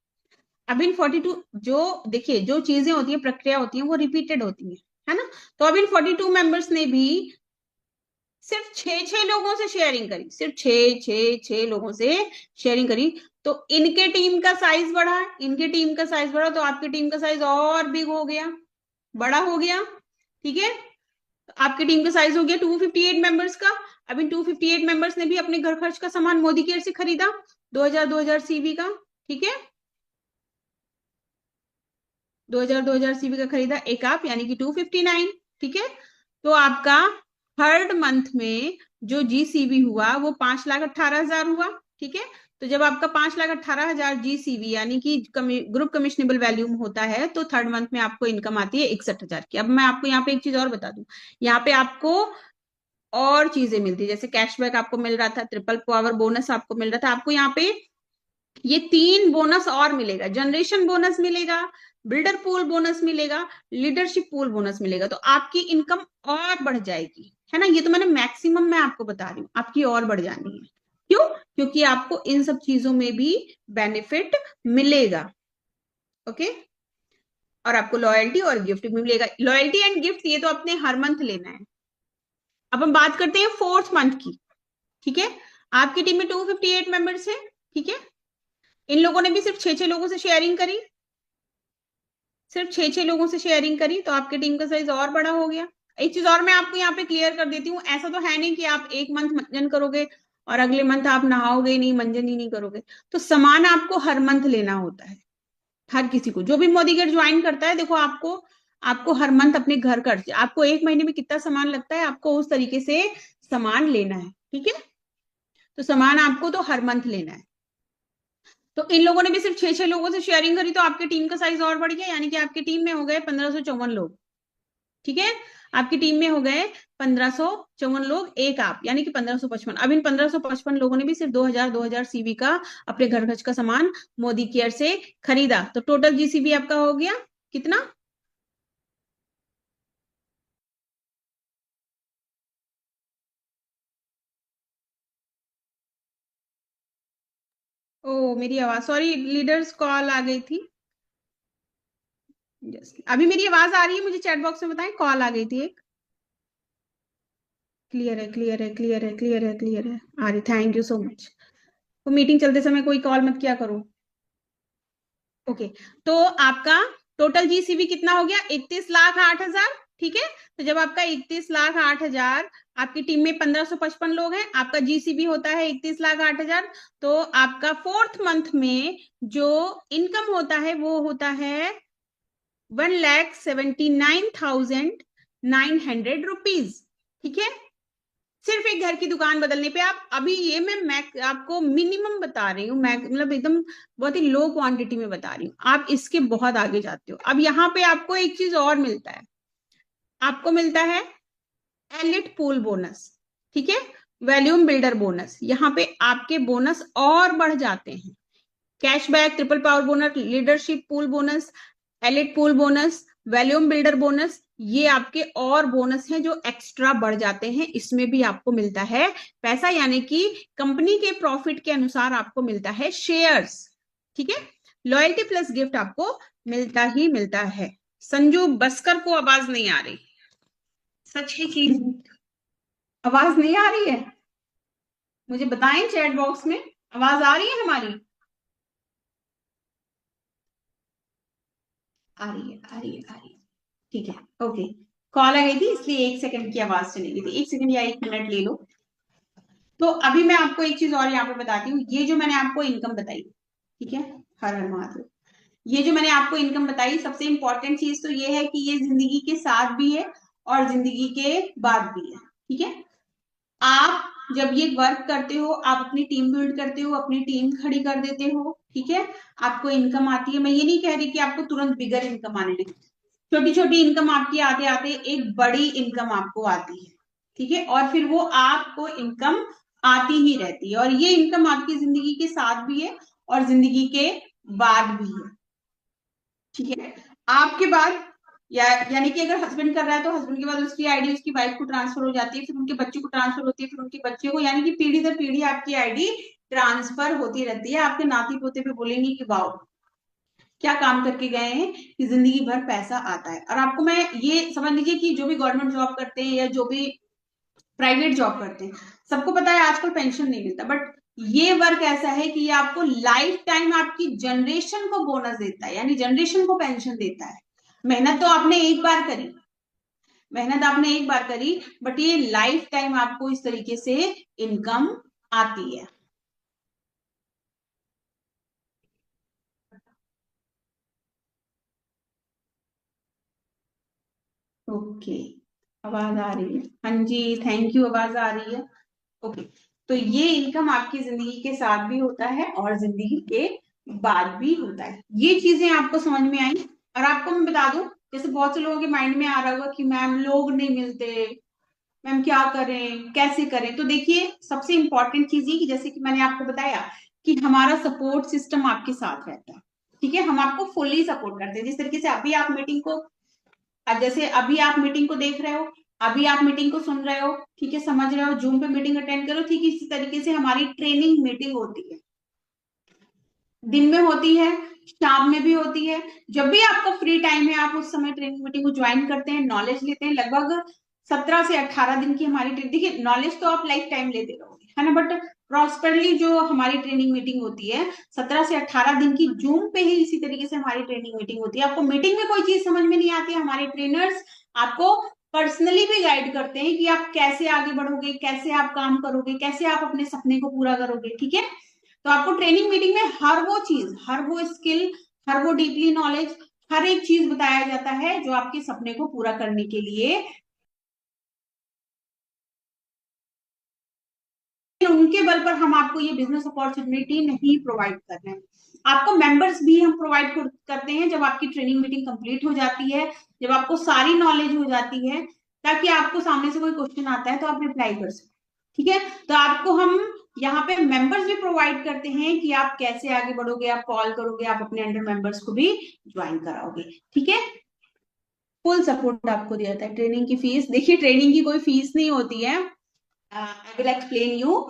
अब इन 42, जो देखिए जो चीजें होती है, प्रक्रिया होती है, वो रिपीटेड होती है ना। तो अब इन 42 मेंबर्स ने भी सिर्फ 6 6 लोगों से शेयरिंग करी, सिर्फ 6 6 6 लोगों से शेयरिंग करी। तो इनके टीम का साइज बढ़ा, इनके टीम का साइज बढ़ा तो आपकी टीम का साइज और बिग हो गया, बड़ा हो गया। ठीक है, तो आपकी टीम का साइज हो गया 258 मेंबर्स का। अब इन 258 मेंबर्स ने भी अपने घर खर्च का सामान मोदी केयर से खरीदा, 2,000 सीवी का। ठीक है, 2,000 सीवी का खरीदा एक आप, यानी कि 259। ठीक है, तो आपका थर्ड मंथ में जो जीसीवी हुआ वो 5,18,000 हुआ। ठीक है, तो जब आपका 5,18,000 जीसीवी यानी कि ग्रुप कमिश्नेबल वैल्यूम होता है तो थर्ड मंथ में आपको इनकम आती है 61,000 की। अब मैं आपको यहाँ पे एक चीज और बता दूं, यहाँ पे आपको और चीजें मिलती है, जैसे कैशबैक आपको मिल रहा था, ट्रिपल पावर बोनस आपको मिल रहा था, आपको यहाँ पे ये 3 बोनस और मिलेगा। जनरेशन बोनस मिलेगा, बिल्डर पूल बोनस मिलेगा, लीडरशिप पूल बोनस मिलेगा। तो आपकी इनकम और बढ़ जाएगी, है ना। ये तो मैंने मैक्सिमम मैं आपको बता रही हूँ, आपकी और बढ़ जानी है। क्यों? क्योंकि आपको इन सब चीजों में भी बेनिफिट मिलेगा। ओके, और आपको लॉयल्टी और गिफ्ट भी मिलेगा। लॉयल्टी एंड गिफ्ट ये तो अपने हर मंथ लेना है। अब हम बात करते हैं फोर्थ मंथ की। ठीक है, आपकी टीम में 258 मेंबर्स है। ठीक है, इन लोगों ने भी सिर्फ 6 6 लोगों से शेयरिंग करी, सिर्फ 6 6 लोगों से शेयरिंग करी तो आपके टीम का साइज और बड़ा हो गया। एक चीज और मैं आपको यहाँ पे क्लियर कर देती हूँ, ऐसा तो है नहीं कि आप एक मंथ मंजन करोगे और अगले मंथ आप नहाओगे नहीं, मंजन ही नहीं करोगे। तो सामान आपको हर मंथ लेना होता है। हर किसी को, जो भी मोदी केयर ज्वाइन करता है, देखो आपको आपको हर मंथ अपने घर खर्च, आपको एक महीने में कितना सामान लगता है, आपको उस तरीके से सामान लेना है। ठीक है, तो सामान आपको तो हर मंथ लेना है। तो इन लोगों ने भी सिर्फ 6 6 लोगों से शेयरिंग करी तो आपकी टीम का साइज और बढ़ गया, यानी कि आपकी टीम में हो गए 1,554 लोग। ठीक है, आपकी टीम में हो गए 1554 लोग, एक आप, यानी कि 1555। अब इन 1555 लोगों ने भी सिर्फ 2000 सीवी का अपने घर खर्च का सामान मोदी केयर से खरीदा। तो टोटल जीसीबी आपका हो गया कितना? ओ मेरी आवाज, सॉरी लीडर्स कॉल आ गई थी। अभी मेरी आवाज आ रही है? मुझे चैट बॉक्स में बताएं, कॉल आ गई थी एक। क्लियर है, क्लियर है, क्लियर है, क्लियर है, क्लियर है, आ रही। Thank you so much. तो मीटिंग चलते समय कोई कॉल मत किया करो। ओके, तो आपका टोटल जीसीबी कितना हो गया? 31,08,000। ठीक है, तो जब आपका 31,08,000, आपकी टीम में 1555 लोग हैं, आपका जीसीबी होता है 31,08,000, तो आपका फोर्थ मंथ में जो इनकम होता है वो होता है 1,79,900 रुपीज। ठीक है, सिर्फ एक घर की दुकान बदलने पे आप, अभी ये मैं आपको मिनिमम बता रही हूँ, मैं मतलब एकदम बहुत ही लो क्वांटिटी में बता रही हूँ, आप इसके बहुत आगे जाते हो। अब यहाँ पे आपको एक चीज और मिलता है, आपको मिलता है एलिट पूल बोनस। ठीक है, वॉल्यूम बिल्डर बोनस, यहाँ पे आपके बोनस और बढ़ जाते हैं। Cashback, triple power bonus, leadership pool bonus, elite pool bonus, volume builder bonus, ये आपके और बोनस हैं जो एक्स्ट्रा बढ़ जाते हैं। इसमें भी आपको मिलता है पैसा, यानी कि कंपनी के प्रॉफिट के अनुसार आपको मिलता है शेयर्स। ठीक है, लॉयल्टी प्लस गिफ्ट आपको मिलता ही मिलता है। संजू बस्कर को आवाज नहीं आ रही, सच है कि आवाज नहीं आ रही है? मुझे बताएं चैट बॉक्स में, आवाज आ रही है हमारी? आ रही है, आ रही है, आ रही है। ठीक है, ओके। कॉल आ गई थी इसलिए 1 सेकंड की आवाज चली गई थी, 1 सेकंड या 1 मिनट ले लो। तो अभी मैं आपको एक चीज और यहाँ पे बताती हूँ, ये जो मैंने आपको इनकम बताई, ठीक है, हर हर महादेव, ये जो मैंने आपको इनकम बताई, सबसे इंपॉर्टेंट चीज तो ये है कि ये जिंदगी के साथ भी है और जिंदगी के बाद भी है। ठीक है, आप जब ये वर्क करते हो, आप अपनी टीम बिल्ड करते हो, अपनी टीम खड़ी कर देते हो, ठीक है, आपको इनकम आती है। मैं ये नहीं कह रही कि आपको तुरंत बिगर इनकम आने लगी, छोटी छोटी इनकम आपकी आते आते एक बड़ी इनकम आपको आती है। ठीक है, और फिर वो आपको इनकम आती ही रहती है, और ये इनकम आपकी जिंदगी के साथ भी है और जिंदगी के बाद भी है। ठीक है, आपके बाद यानी कि अगर हस्बैंड कर रहा है तो हस्बैंड के बाद उसकी आईडी उसकी वाइफ को ट्रांसफर हो जाती है, फिर उनके बच्चे को ट्रांसफर होती है, फिर उनके बच्चे को, यानी कि पीढ़ी दर पीढ़ी आपकी आईडी ट्रांसफर होती रहती है। आपके नाती पोते पे बोलेंगे कि वाओ क्या काम करके गए हैं कि जिंदगी भर पैसा आता है। और आपको मैं ये समझ लीजिए कि जो भी गवर्नमेंट जॉब करते हैं या जो भी प्राइवेट जॉब करते हैं, सबको पता है आजकल पेंशन नहीं मिलता, बट ये वर्क ऐसा है कि ये आपको लाइफ टाइम आपकी जनरेशन को बोनस देता है, यानी जनरेशन को पेंशन देता है। मेहनत तो आपने एक बार करी, मेहनत आपने एक बार करी, बट ये लाइफ टाइम आपको इस तरीके से इनकम आती है। ओके, आवाज आ रही है? हाँ जी, थैंक यू, आवाज आ रही है। ओके, तो ये इनकम आपकी जिंदगी के साथ भी होता है और जिंदगी के बाद भी होता है। ये चीजें आपको समझ में आई? और आपको मैं बता दूं, जैसे बहुत से लोगों के माइंड में आ रहा होगा कि मैम लोग नहीं मिलते, मैम क्या करें, कैसे करें। तो देखिए, सबसे इंपॉर्टेंट चीज ये कि जैसे कि मैंने आपको बताया कि हमारा सपोर्ट सिस्टम आपके साथ रहता है। ठीक है, हम आपको फुल्ली सपोर्ट करते हैं। जिस तरीके से अभी आप मीटिंग को, अब जैसे अभी आप मीटिंग को देख रहे हो, अभी आप मीटिंग को सुन रहे हो, ठीक है, समझ रहे हो, जूम पे मीटिंग अटेंड करो, ठीक इसी तरीके से हमारी ट्रेनिंग मीटिंग होती है, दिन में होती है, शाम में भी होती है। जब भी आपको फ्री टाइम है आप उस समय ट्रेनिंग मीटिंग को ज्वाइन करते हैं, नॉलेज लेते हैं। लगभग 17 से 18 दिन की हमारी ट्रेनिंग, देखिए नॉलेज तो आप लाइफ टाइम लेते रहोगे, है ना, बट प्रॉस्परली जो हमारी ट्रेनिंग मीटिंग होती है 17 से 18 दिन की, जूम पे ही इसी तरीके से हमारी ट्रेनिंग मीटिंग होती है। आपको मीटिंग में कोई चीज समझ में नहीं आती, हमारे ट्रेनर्स आपको पर्सनली भी गाइड करते हैं कि आप कैसे आगे बढ़ोगे, कैसे आप काम करोगे, कैसे आप अपने सपने को पूरा करोगे। ठीक है, तो आपको ट्रेनिंग मीटिंग में हर वो चीज, हर वो स्किल, हर वो डीपली नॉलेज, हर एक चीज बताया जाता है जो आपके सपने को पूरा करने के लिए, उनके बल पर हम आपको ये बिजनेस अपॉर्चुनिटी नहीं प्रोवाइड कर रहे हैं। आपको मेंबर्स भी हम प्रोवाइड करते हैं जब आपकी ट्रेनिंग मीटिंग कंप्लीट हो जाती है, जब आपको सारी नॉलेज हो जाती है, ताकि आपको सामने से कोई क्वेश्चन आता है तो आप रिप्लाई कर सको। ठीक है, तो आपको हम यहाँ पे मेंबर्स भी प्रोवाइड करते हैं कि आप कैसे आगे बढ़ोगे, आप कॉल करोगे, आप अपने अंडर मेंबर्स को भी ज्वाइन कराओगे। ठीक है, फुल सपोर्ट आपको दिया जाता है। ट्रेनिंग की फीस देखिए, ट्रेनिंग की कोई फीस नहीं होती है। आई विल एक्सप्लेन यू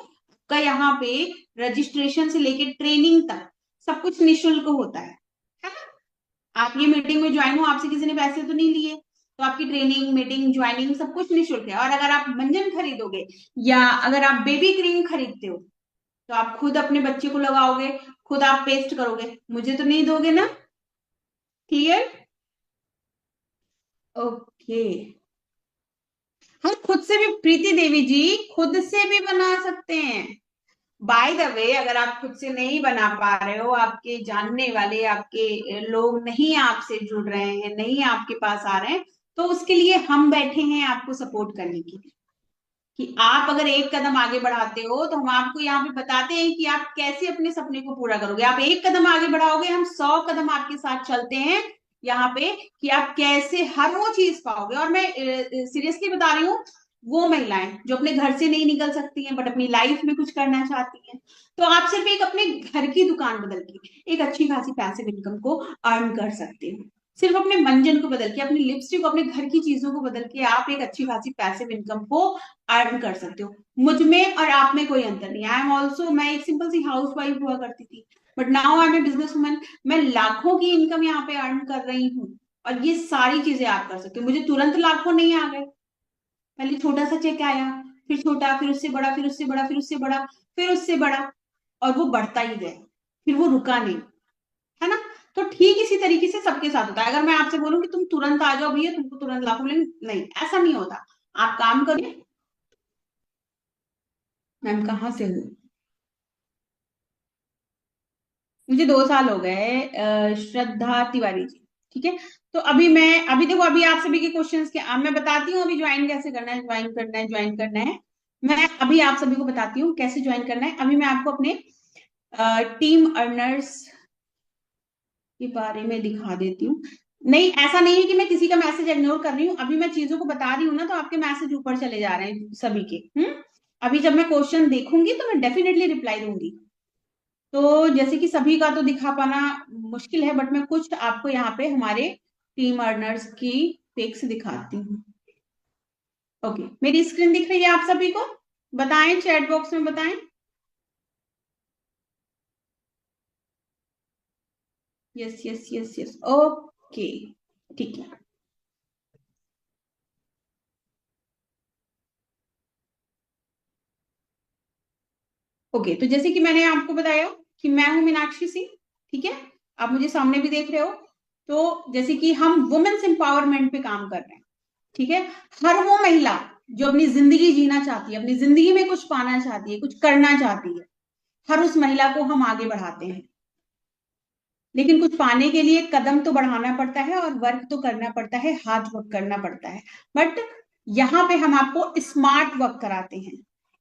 का यहाँ पे रजिस्ट्रेशन से लेके ट्रेनिंग तक सब कुछ निशुल्क होता है ना। आप ये मीटिंग में ज्वाइन हो, आपसे किसी ने पैसे तो नहीं लिए, तो आपकी ट्रेनिंग मीटिंग ज्वाइनिंग सब कुछ निशुल्क है। और अगर आप मंजन खरीदोगे या अगर आप बेबी क्रीम खरीदते हो तो आप खुद अपने बच्चे को लगाओगे, खुद आप पेस्ट करोगे, मुझे तो नहीं दोगे ना। क्लियर? ओके। हम खुद से भी, प्रीति देवी जी, खुद से भी बना सकते हैं। बाय द वे, अगर आप खुद से नहीं बना पा रहे हो, आपके जानने वाले, आपके लोग नहीं आपसे जुड़ रहे हैं, नहीं आपके पास आ रहे हैं, तो उसके लिए हम बैठे हैं आपको सपोर्ट करने के लिए। कि आप अगर एक कदम आगे बढ़ाते हो तो हम आपको यहाँ पे बताते हैं कि आप कैसे अपने सपने को पूरा करोगे। आप एक कदम आगे बढ़ाओगे, हम 100 कदम आपके साथ चलते हैं यहाँ पे, कि आप कैसे हर वो चीज पाओगे। और मैं सीरियसली बता रही हूँ, वो महिलाएं जो अपने घर से नहीं निकल सकती हैं बट अपनी लाइफ में कुछ करना चाहती हैं, तो आप सिर्फ एक अपने घर की दुकान बदल के एक अच्छी खासी पैसिव इनकम को अर्न कर सकते हो। सिर्फ अपने मंजन को बदल के, अपनी लिपस्टिक को, अपने घर की चीजों को बदल के आप एक अच्छी खासी पैसिव इनकम को अर्न कर सकते हो। मुझ में और आप में कोई अंतर नहीं। आई एम ऑल्सो, मैं एक सिंपल सी हाउस वाइफ हुआ करती थी, but now I am a business woman. मैं लाखों की इनकम यहाँ पे अर्न कर रही हूँ, और ये सारी चीजें आप कर सकते हो। मुझे तुरंत लाखों नहीं आ गए, पहले छोटा सा चेक आया, फिर छोटा, फिर उससे बड़ा, फिर उससे बड़ा, फिर उससे बड़ा, फिर उससे बड़ा, और वो बढ़ता ही गया, फिर वो रुका नहीं, है ना। तो ठीक इसी तरीके से सबके साथ होता है। अगर मैं आपसे बोलूं कि तुम तुरंत आ जाओ भैया, तुमको तुरंत लाखों मिलेंगे, नहीं, ऐसा नहीं होता। आप काम करो। मैम कहाँ से हूँ? मुझे 2 साल हो गए, श्रद्धा तिवारी जी। ठीक है, तो अभी देखो, अभी आप सभी के क्वेश्चंस के अब मैं बताती हूँ अभी ज्वाइन कैसे करना है, ज्वाइन करना है, ज्वाइन करना है। मैं अभी आप सभी को बताती हूँ कैसे ज्वाइन करना है। अभी मैं आपको अपने टीम अर्नर्स के बारे में दिखा देती हूँ। नहीं, ऐसा नहीं है कि मैं किसी का मैसेज इग्नोर कर रही हूँ, अभी मैं चीजों को बता रही हूँ ना, तो आपके मैसेज ऊपर चले जा रहे हैं सभी के। अभी जब मैं क्वेश्चन देखूंगी तो मैं डेफिनेटली रिप्लाई दूंगी। तो जैसे कि सभी का तो दिखा पाना मुश्किल है, बट मैं कुछ आपको यहाँ पे हमारे टीम अर्नर्स की पिक्स दिखाती हूँ। ओके, मेरी स्क्रीन दिख रही है आप सभी को? बताएं, चैट बॉक्स में बताएं। Yes yes yes yes, okay, ठीक है। ओके, तो जैसे कि मैंने आपको बताया कि मैं हूं मीनाक्षी सिंह। ठीक है, आप मुझे सामने भी देख रहे हो। तो जैसे कि हम वुमेन्स एम्पावरमेंट पे काम कर रहे हैं। ठीक है, हर वो महिला जो अपनी जिंदगी जीना चाहती है, अपनी जिंदगी में कुछ पाना चाहती है, कुछ करना चाहती है, हर उस महिला को हम आगे बढ़ाते हैं। लेकिन कुछ पाने के लिए कदम तो बढ़ाना पड़ता है और वर्क तो करना पड़ता है, हार्ड वर्क करना पड़ता है। बट यहाँ पे हम आपको स्मार्ट वर्क कराते हैं,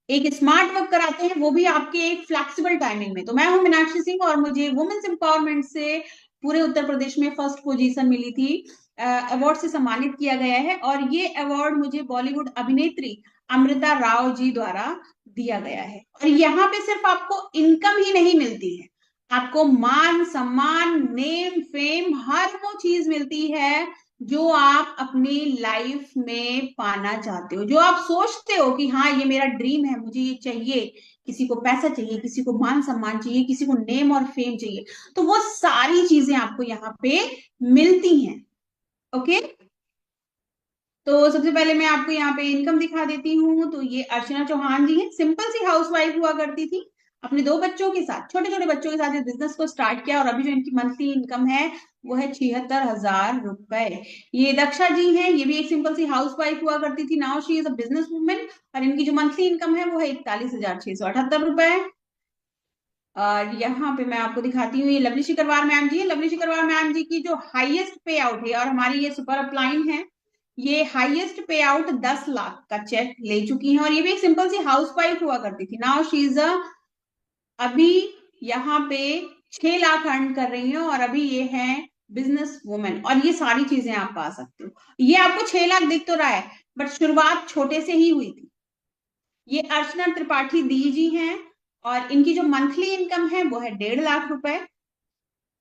एक स्मार्ट वर्क कराते हैं, वो भी आपके एक फ्लेक्सिबल टाइमिंग में। तो मैं हूं मीनाक्षी सिंह, और मुझे वुमेन्स एम्पावरमेंट से पूरे उत्तर प्रदेश में फर्स्ट पोजीशन मिली थी, अवार्ड से सम्मानित किया गया है। और ये अवार्ड मुझे बॉलीवुड अभिनेत्री अमृता राव जी द्वारा दिया गया है। और यहाँ पे सिर्फ आपको इनकम ही नहीं मिलती है, आपको मान सम्मान, नेम फेम, हर वो चीज मिलती है जो आप अपनी लाइफ में पाना चाहते हो, जो आप सोचते हो कि हाँ ये मेरा ड्रीम है, मुझे ये चाहिए। किसी को पैसा चाहिए, किसी को मान सम्मान चाहिए, किसी को नेम और फेम चाहिए, तो वो सारी चीजें आपको यहाँ पे मिलती हैं। ओके, तो सबसे पहले मैं आपको यहाँ पे इनकम दिखा देती हूँ। तो ये अर्चना चौहान जी है, सिंपल सी हाउसवाइफ हुआ करती थी, अपने 2 बच्चों के साथ, छोटे छोटे बच्चों के साथ इस बिजनेस को स्टार्ट किया, और अभी जो इनकी मंथली इनकम है वो है 76,000 रुपए। ये दक्षा जी हैं, ये भी एक सिंपल सी हाउसवाइफ हुआ करती थी, now she is a business women, और इनकी जो मंथली इनकम है वो है 41,678 रुपए। और यहाँ पे मैं आपको दिखाती हूँ, ये लवली शिकरवार मैम जी है। लवली शिकरवार मैम जी की जो हाईएस्ट पे आउट है, और हमारी ये सुपर अपलाइन है, ये हाईएस्ट पे आउट 10 लाख का चेक ले चुकी हैं। और ये भी एक सिंपल सी हाउस वाइफ हुआ करती थी, नाउ शी इज अ, अभी यहाँ पे 6 लाख अर्न कर रही हैं और अभी ये है बिजनेस वुमेन, और ये सारी चीजें आप पा सकते हो। ये आपको 6 लाख दिख तो रहा है, बट शुरुआत छोटे से ही हुई थी। ये अर्चना त्रिपाठी दी जी हैं, और इनकी जो मंथली इनकम है वो है 1.5 लाख रुपए।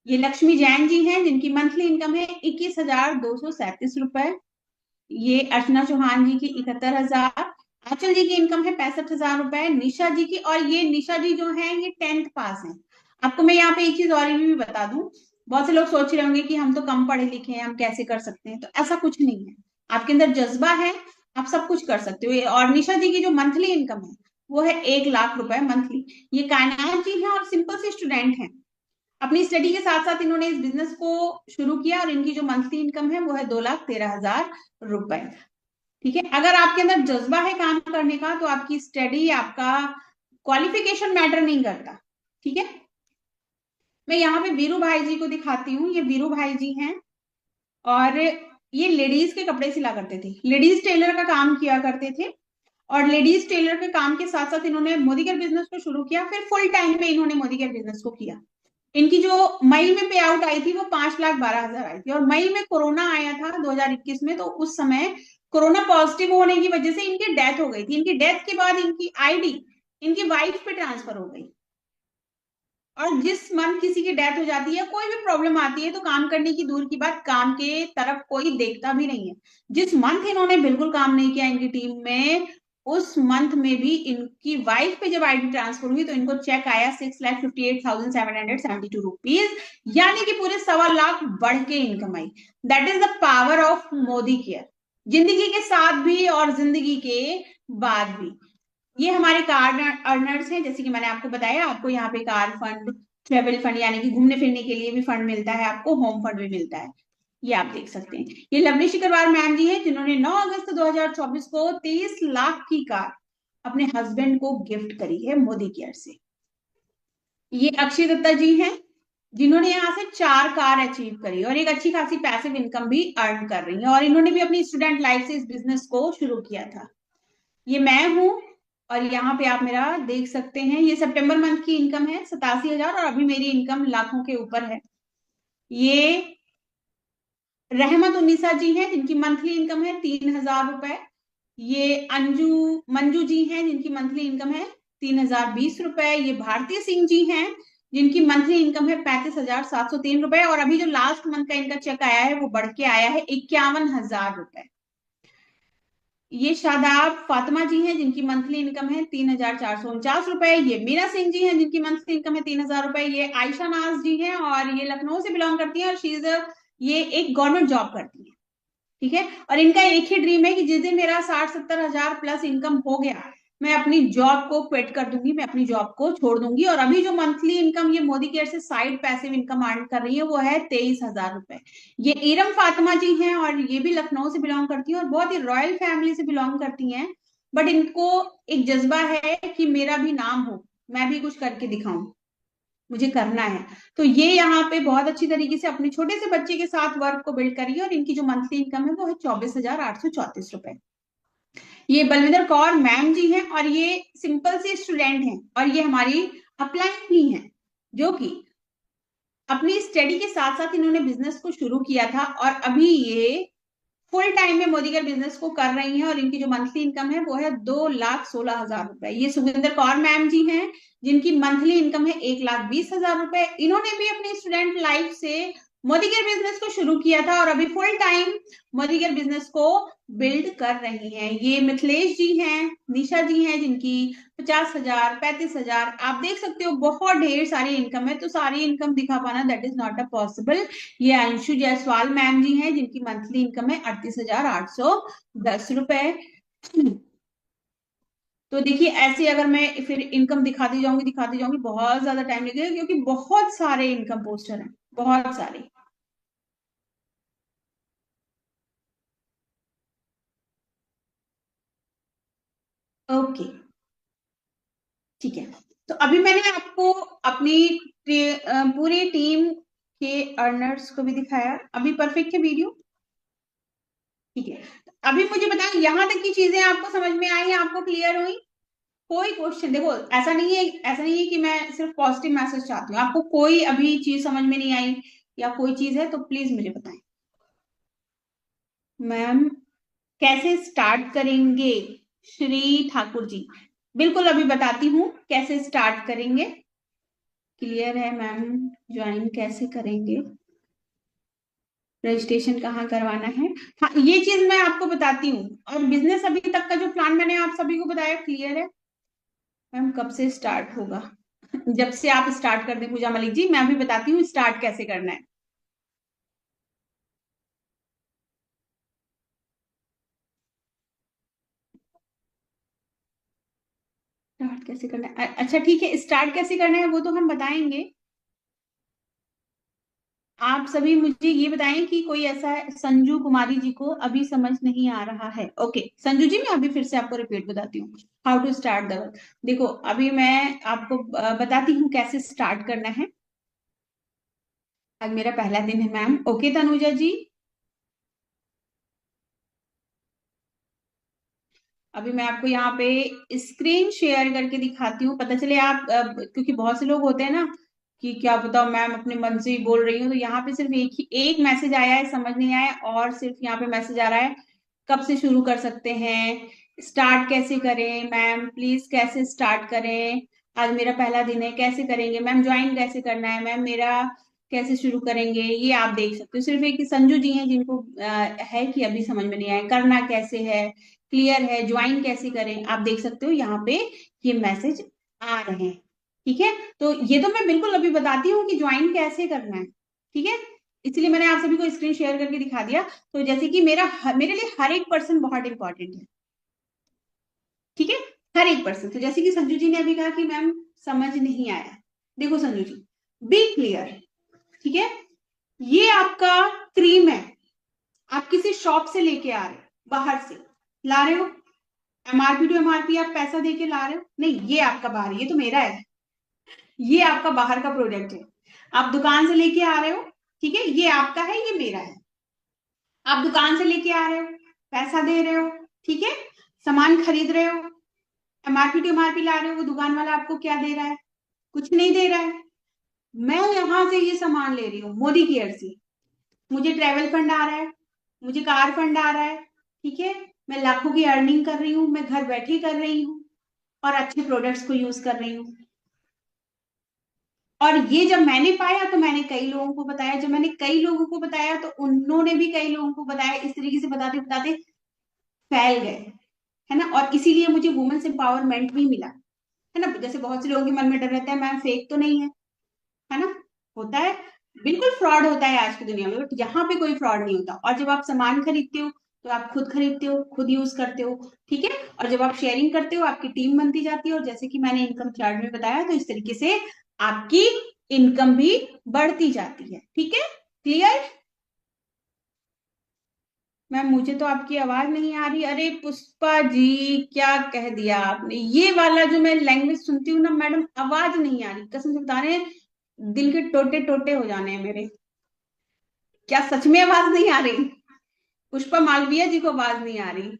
ये लक्ष्मी जैन जी हैं, जिनकी मंथली इनकम है 21,237 रुपए। ये अर्चना चौहान जी की 71,000। आंचल जी की इनकम है 65,000 रुपए। निशा जी की, और ये निशा जी जो है ये 10th पास है। आपको मैं यहाँ पे एक चीज और भी बता दूं, बहुत से लोग सोच रहे होंगे कि हम तो कम पढ़े लिखे हैं, हम कैसे कर सकते हैं, तो ऐसा कुछ नहीं है। आपके अंदर जज्बा है, आप सब कुछ कर सकते हो। और निशा जी की जो मंथली इनकम है वो है 1 लाख रुपए मंथली। ये कायनात जी है और सिंपल से स्टूडेंट हैं, अपनी स्टडी के साथ साथ इन्होंने इस बिजनेस को शुरू किया, और इनकी जो मंथली इनकम है वो है 2,13,000 रुपए। ठीक है, अगर आपके अंदर जज्बा है काम करने का तो आपकी स्टडी, आपका क्वालिफिकेशन मैटर नहीं करता। ठीक है, मैं यहाँ पे वीरू भाई जी को दिखाती हूँ। ये वीरू भाई जी हैं, और ये लेडीज के कपड़े सिला करते थे, लेडीज टेलर का काम किया करते थे। और लेडीज टेलर के काम के साथ साथ इन्होंने मोदी केयर बिजनेस को शुरू किया, फिर फुल टाइम में इन्होंने मोदी केयर बिजनेस को किया। इनकी जो मई में पे आउट आई थी वो 5,12,000 आई थी, और मई में कोरोना आया था 2021 में, तो उस समय कोरोना पॉजिटिव होने की वजह से इनकी डेथ हो गई थी। इनकी डेथ के बाद इनकी आईडी इनकी वाइफ पे ट्रांसफर हो गई। और जिस मंथ किसी की डेथ हो जाती है, कोई भी प्रॉब्लम आती है, तो काम करने की दूर की बात, काम के तरफ कोई देखता भी नहीं है। जिस मंथ इन्होंने बिल्कुल काम नहीं किया इनकी टीम में, उस मंथ में भी इनकी वाइफ पे जब आईडी ट्रांसफर हुई तो इनको चेक आया 6,58,772 रुपीज, यानी कि पूरे 1.25 लाख बढ़ के income I. That is the power of Modi care, जिंदगी के साथ भी और जिंदगी के बाद भी। ये हमारे कार अर्नर्स हैं, जैसे कि मैंने आपको बताया, आपको यहाँ पे कार फंड, ट्रेवल फंड यानी कि घूमने फिरने के लिए भी फंड मिलता है, आपको होम फंड भी मिलता है। ये आप देख सकते हैं। ये लवली शिकरवार मैम जी हैं, जिन्होंने 9 अगस्त 2024 को 23 लाख की कार अपने हस्बैंड को गिफ्ट करी है मोदी केयर से। ये अक्षय दत्ता जी हैं, जिन्होंने यहाँ से 4 कार अचीव करी और एक अच्छी खासी पैसिव इनकम भी अर्न कर रही है, और इन्होंने भी अपनी स्टूडेंट लाइफ से इस बिजनेस को शुरू किया था। ये मैं हूं, और यहाँ पे आप मेरा देख सकते हैं। ये सितंबर मंथ की इनकम है 87,000, और अभी मेरी इनकम लाखों के ऊपर है। ये रहमत उन्नीसा जी हैं, जिनकी मंथली इनकम है 3,000 रुपए। ये अंजू मंजू जी हैं, जिनकी मंथली इनकम है 3,020 रुपए। ये भारतीय सिंह जी हैं, जिनकी मंथली इनकम है 35,703 रुपए, और अभी जो लास्ट मंथ का इनका चेक आया है वो बढ़ के आया है 51,000 रुपए। ये शादाब फातिमा जी हैं, जिनकी मंथली इनकम है 3,449 रुपए। ये मीरा सिंह जी हैं, जिनकी मंथली इनकम है 3,000 रुपए। ये आयशा नाज जी हैं, और ये लखनऊ से बिलोंग करती हैं, और शीज ये एक गवर्नमेंट जॉब करती है। ठीक है, और इनका एक ही ड्रीम है कि जिस दिन मेरा 60-70 हजार प्लस इनकम हो गया, मैं अपनी जॉब को क्विट कर दूंगी, मैं अपनी जॉब को छोड़ दूंगी। और अभी जो मंथली इनकम ये मोदी केयर से साइड पैसिव इनकम अर्न कर रही है वो है 23,000 रुपए। ये इरम फातिमा जी हैं, और ये भी लखनऊ से बिलोंग करती हैं, और बहुत ही रॉयल फैमिली से बिलोंग करती हैं। बट इनको एक जज्बा है कि मेरा भी नाम हो, मैं भी कुछ करके दिखाऊं, मुझे करना है। तो ये यहाँ पे बहुत अच्छी तरीके से अपने छोटे से बच्चे के साथ वर्क को बिल्ड करी है, और इनकी जो मंथली इनकम है वो है 24,834 रुपए। ये बलविंदर कौर मैम जी हैं, और ये सिंपल से स्टूडेंट हैं, और ये हमारी अपलाइन भी हैं, जो कि अपनी स्टडी के साथ साथ इन्होंने बिजनेस को शुरू किया था, और अभी ये फुल टाइम में मोदी केयर बिजनेस को कर रही हैं, और इनकी जो मंथली इनकम है वो है 2,16,000 रुपए। ये सुखविंदर कौर मैम जी हैं, जिनकी मंथली इनकम है 1,20,000 रुपए। इन्होंने भी अपनी स्टूडेंट लाइफ से मोदी केयर बिजनेस को शुरू किया था, और अभी full time Modi care business को बिल्ड कर रही हैं। ये मिथिलेश जी हैं, निशा जी हैं, जिनकी 50,000, 35,000, आप देख सकते हो बहुत ढेर सारी इनकम है। तो सारी इनकम दिखा पाना that is not a possible. ये अंशु जायसवाल मैम जी हैं, जिनकी मंथली इनकम है 38,810 रुपए। तो देखिए, ऐसे अगर मैं फिर इनकम दिखाती जाऊंगी बहुत ज्यादा टाइम लगेगा, क्योंकि बहुत सारे इनकम पोस्टर हैं, बहुत सारे। ओके, ठीक है। तो अभी मैंने आपको अपनी पूरी टीम के अर्नर्स को भी दिखाया। अभी परफेक्ट है वीडियो? ठीक है, अभी मुझे बताएं, यहां तक की चीजें आपको समझ में आई, आपको क्लियर हुई? कोई क्वेश्चन, देखो ऐसा नहीं है, ऐसा नहीं है कि मैं सिर्फ पॉजिटिव मैसेज चाहती हूँ। आपको कोई अभी चीज समझ में नहीं आई या कोई चीज है तो प्लीज मुझे बताएं। मैम कैसे स्टार्ट करेंगे, श्री ठाकुर जी? बिल्कुल अभी बताती हूँ कैसे स्टार्ट करेंगे। क्लियर है मैम? ज्वाइन कैसे करेंगे, रजिस्ट्रेशन कहाँ करवाना है, हाँ ये चीज मैं आपको बताती हूँ। और बिजनेस अभी तक का जो प्लान मैंने आप सभी को बताया, क्लियर है? मैम कब से स्टार्ट होगा? जब से आप स्टार्ट कर दें पूजा मलिक जी, मैं अभी बताती हूँ स्टार्ट कैसे करना है। स्टार्ट कैसे करना है, अच्छा ठीक है, स्टार्ट कैसे करना है वो तो हम बताएंगे। आप सभी मुझे ये बताएं कि कोई ऐसा है, संजू कुमारी जी को अभी समझ नहीं आ रहा है। ओके संजू जी, मैं अभी फिर से आपको रिपीट बताती हूँ how to start the work. देखो अभी मैं आपको बताती हूँ कैसे स्टार्ट करना है। आज मेरा पहला दिन है मैम। ओके तनुजा जी, अभी मैं आपको यहाँ पे स्क्रीन शेयर करके दिखाती हूँ, पता चले आप क्योंकि बहुत से लोग होते हैं ना कि क्या बताओ मैम अपने मन से ही बोल रही हूँ, तो यहाँ पे सिर्फ एक मैसेज आया है, समझ नहीं आया, और सिर्फ यहाँ पे मैसेज आ रहा है कब से शुरू कर सकते हैं, स्टार्ट कैसे करें मैम, प्लीज कैसे स्टार्ट करें, आज मेरा पहला दिन है कैसे करेंगे मैम, ज्वाइन कैसे करना है मैम, मेरा कैसे शुरू करेंगे, ये आप देख सकते हो। सिर्फ एक संजू जी हैं जिनको है कि अभी समझ में नहीं आया, करना कैसे है, क्लियर है, ज्वाइन कैसे करें, आप देख सकते हो यहाँ पे ये मैसेज आ रहे हैं। ठीक है, तो ये तो मैं बिल्कुल अभी बताती हूँ कि ज्वाइन कैसे करना है। ठीक है, इसलिए मैंने आप सभी को स्क्रीन शेयर करके दिखा दिया। तो जैसे कि मेरे लिए हर एक पर्सन बहुत इंपॉर्टेंट है। ठीक है, हर एक पर्सन। तो जैसे कि संजू जी ने अभी कहा कि मैम समझ नहीं आया, देखो संजू जी बी क्लियर। ठीक है, ये आपका क्रीम है, आप किसी शॉप से लेके आ रहे हो, बाहर से ला रहे हो, एमआरपी टू एमआरपी आप पैसा दे के ला रहे हो, नहीं ये आपका बाहर, ये तो मेरा है, ये आपका बाहर का प्रोडक्ट है, आप दुकान से लेके आ रहे हो। ठीक है, ये आपका है, ये मेरा है, आप दुकान से लेके आ रहे हो, पैसा दे रहे हो, ठीक है, सामान खरीद रहे हो, एमआरपी टू एमआरपी ला रहे हो, वो दुकान वाला आपको क्या दे रहा है? कुछ नहीं दे रहा है। मैं यहां से ये सामान ले रही हूँ मोदी केयर से, मुझे ट्रेवल फंड आ रहा है, मुझे कार फंड आ रहा है। ठीक है, मैं लाखों की अर्निंग कर रही हूँ, मैं घर बैठे कर रही हूँ और अच्छे प्रोडक्ट्स को यूज कर रही हूँ। और ये जब मैंने पाया तो मैंने कई लोगों को बताया, जब मैंने कई लोगों को बताया तो उन्होंने भी कई लोगों को बताया, इस तरीके से बताते बताते फैल गए, है ना। और इसीलिए मुझे वुमेन्स एम्पावरमेंट भी मिला, है ना। जैसे बहुत से लोगों के मन में डर रहता है मैम फेक तो नहीं है ना। होता है, बिल्कुल फ्रॉड होता है आज की दुनिया में, बट यहाँ पे कोई फ्रॉड नहीं होता। और जब आप सामान खरीदते हो तो आप खुद खरीदते हो, खुद यूज करते हो। ठीक है, और जब आप शेयरिंग करते हो आपकी टीम बनती जाती है, और जैसे कि मैंने इनकम चार्ट में बताया, तो इस तरीके से आपकी इनकम भी बढ़ती जाती है। ठीक है, क्लियर? मैम मुझे तो आपकी आवाज नहीं आ रही। अरे पुष्पा जी, क्या कह दिया आपने, ये वाला जो मैं लैंग्वेज सुनती हूँ ना मैडम, आवाज नहीं आ रही, कसम से बता रहे हैं, दिल के टोटे टोटे हो जाने हैं मेरे। क्या सच में आवाज नहीं आ रही? पुष्पा मालविया जी को आवाज नहीं आ रही?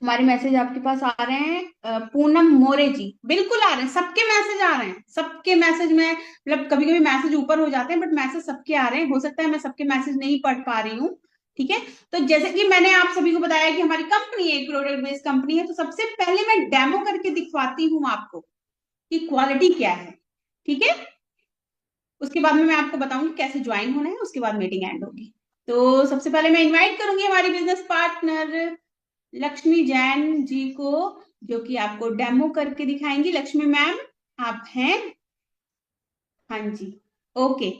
हमारे मैसेज आपके पास आ रहे हैं, पूनम मोरे जी बिल्कुल आ रहे हैं, सबके मैसेज आ रहे हैं, सबके मैसेज में मतलब कभी कभी मैसेज ऊपर हो जाते हैं बट मैसेज सबके आ रहे हैं, हो सकता है मैं सबके मैसेज नहीं पढ़ पा रही हूँ। ठीक है, तो जैसे कि मैंने आप सभी को बताया कि हमारी कंपनी एक प्रोडक्ट बेस्ड कंपनी है, तो सबसे पहले मैं डेमो करके दिखवाती हूँ आपको कि क्वालिटी क्या है। ठीक है, उसके बाद में मैं आपको बताऊंगी कैसे ज्वाइन होना है, उसके बाद मीटिंग एंड होगी। तो सबसे पहले मैं इनवाइट करूंगी हमारी बिजनेस पार्टनर लक्ष्मी जैन जी को, जो कि आपको डेमो करके दिखाएंगी। लक्ष्मी मैम आप हैं? हाँ जी, ओके।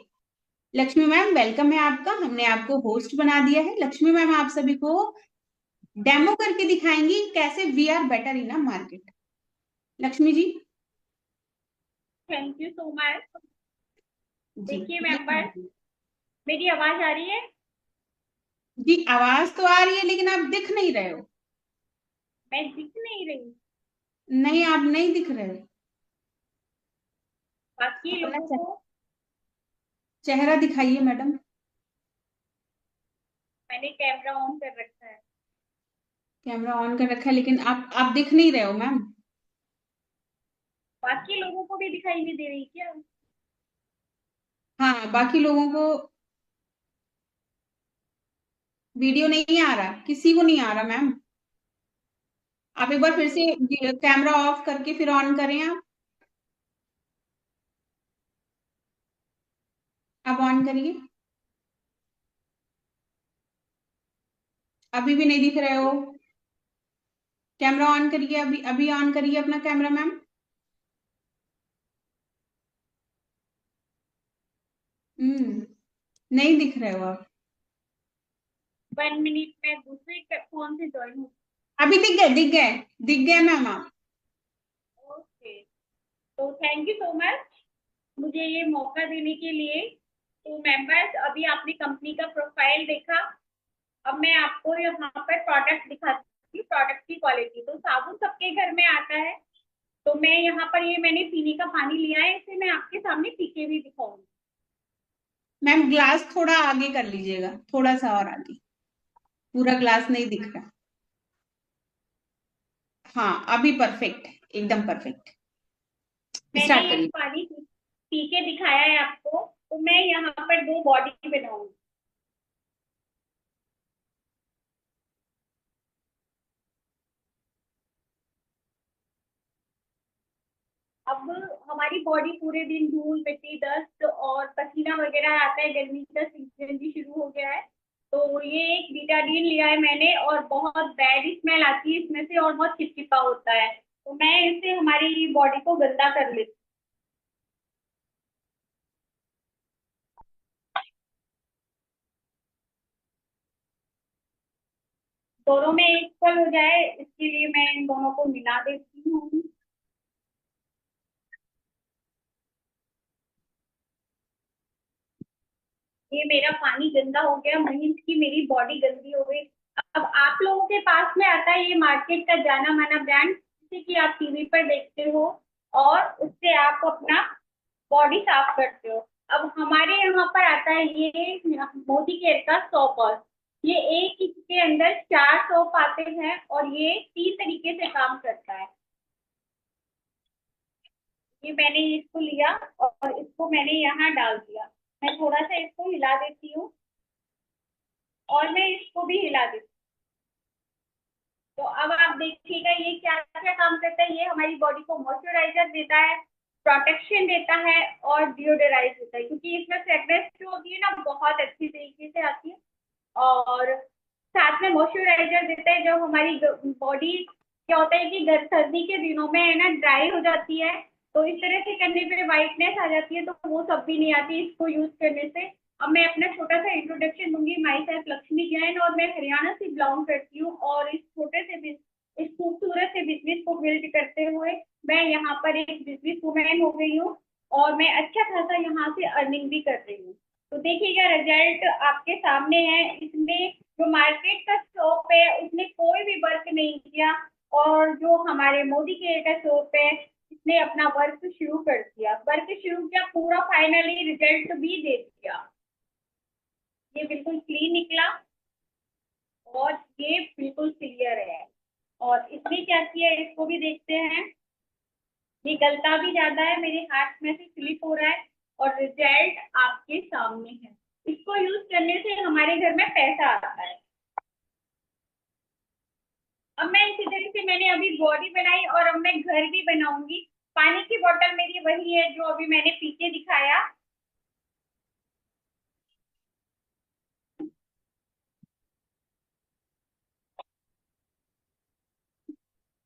लक्ष्मी मैम वेलकम है आपका, हमने आपको होस्ट बना दिया है। लक्ष्मी मैम आप सभी को डेमो करके दिखाएंगी कैसे we are better in a market. Lakshmi ji. Thank you so much. जी देखिए ये मेंबर, मेरी आवाज आ रही है? जी आवाज तो आ रही है लेकिन आप दिख नहीं रहे हो। मैं दिख नहीं रही? नहीं आप नहीं दिख रहे हो, बाकी अपना लोगों को? चेहरा दिखाइए मैडम। मैंने कैमरा ऑन कर रखा है। कैमरा ऑन कर रखा है लेकिन आप दिख नहीं रहे हो मैम। बाकी लोगों को भी दिखाई नहीं दे रही क्या? हाँ, बाकी लोगों को वीडियो नहीं आ रहा, किसी को नहीं आ रहा मैम। आप एक बार फिर से कैमरा ऑफ करके फिर ऑन करें आप ऑन करिए। अभी भी नहीं दिख रहे हो। कैमरा ऑन करिए, अभी अभी ऑन करिए अपना कैमरा मैम। हम्म। नहीं दिख रहे हो आप। 1 मिनट में दूसरे फोन से ज्वाइन हूँ। अभी दिख गए, दिख गए। दिख गए मैम आप। ओके। तो थैंक यू सो मच मुझे ये मौका देने के लिए। तो मेंबर्स, अभी आपने कंपनी का प्रोफाइल देखा। अब मैं आपको यहाँ पर प्रोडक्ट दिखाती हूँ, प्रोडक्ट की क्वालिटी। तो साबुन सबके घर में आता है। तो मैं यहाँ पर ये मैंने पीने का पानी लिया है, इसे मैं आपके सामने पी के भी दिखाऊंगी। मैम ग्लास थोड़ा आगे कर लीजिएगा, थोड़ा सा और आगे। पूरा ग्लास नहीं दिख रहा। हाँ, अभी परफेक्ट है, एकदम परफेक्ट। मैंने स्टार्ट ये करिए। पानी पी के दिखाया है आपको। तो मैं यहाँ पर दो बॉडी बनाऊंगी। अब हमारी बॉडी पूरे दिन धूल मिट्टी डस्ट और पसीना वगैरह आता है, गर्मी का सीजन भी शुरू हो गया है। तो ये एक बीटाडीन लिया है मैंने, और बहुत बैड स्मेल आती है इसमें से और बहुत चिपचिपा होता है। तो मैं इससे हमारी बॉडी को गंदा कर लेती हूँ। दोनों में इक्वल हो जाए इसके लिए मैं इन दोनों को मिला देती हूँ। ये मेरा पानी गंदा हो गया, मीन्स की मेरी बॉडी गंदी हो गई। अब आप लोगों के पास में आता है ये मार्केट का जाना माना ब्रांड, जैसे कि आप टीवी पर देखते हो, और उससे आप अपना बॉडी साफ करते हो। अब हमारे यहाँ पर आता है ये मोदी केयर का सोप ऑयल। ये एक इसके अंदर 4 सोप आते हैं और ये 3 तरीके से काम करता है। ये मैंने इसको लिया और इसको मैंने यहाँ डाल दिया। मैं थोड़ा सा इसको हिला देती हूँ और मैं इसको भी हिला देती हूँ। तो अब आप देखिएगा ये क्या क्या काम करता है। ये हमारी बॉडी को मॉइस्चराइजर देता है, प्रोटेक्शन देता है और डिओडराइज देता है, क्योंकि इसमें फ्रेग्रेंस जो होती है ना बहुत अच्छी तरीके से आती है। और साथ में मॉइस्चराइजर देता है। जब हमारी बॉडी क्या होता है कि सर्दी के दिनों में है ना ड्राई हो जाती है, तो इस तरह से करने पे वाइटनेस आ जाती है, तो वो सब भी नहीं आती इसको यूज करने से। अब मैं अपना छोटा सा इंट्रोडक्शन दूंगी। माई सेल्फ लक्ष्मी जैन और मैं हरियाणा से बिलोंग करती हूँ, और इस छोटे से इस खूबसूरत से बिजनेस को बिल्ड करते हुए मैं यहाँ पर एक बिजनेस वुमेन हो गई हूँ, और मैं अच्छा खासा यहाँ से अर्निंग भी कर रही हूँ। तो देखिएगा रिजल्ट आपके सामने है। इसमें जो मार्केट का शॉप है उसने कोई भी वर्क नहीं किया, और जो हमारे मोदी केयर का शॉप है इसने अपना वर्क शुरू कर दिया, वर्क शुरू किया, पूरा फाइनली रिजल्ट भी दे दिया। ये बिल्कुल क्लीन निकला और ये बिल्कुल क्लियर है। और इसने क्या किया इसको भी देखते हैं। ये गलता भी ज्यादा है, मेरे हाथ में से स्लिप हो रहा है, और रिजल्ट आपके सामने है। इसको यूज करने से हमारे घर में पैसा आता है। अब मैं इसी तरह से मैंने अभी बॉडी बनाई और अब मैं घर भी बनाऊंगी। पानी की बोतल मेरी वही है जो अभी मैंने पीछे दिखाया।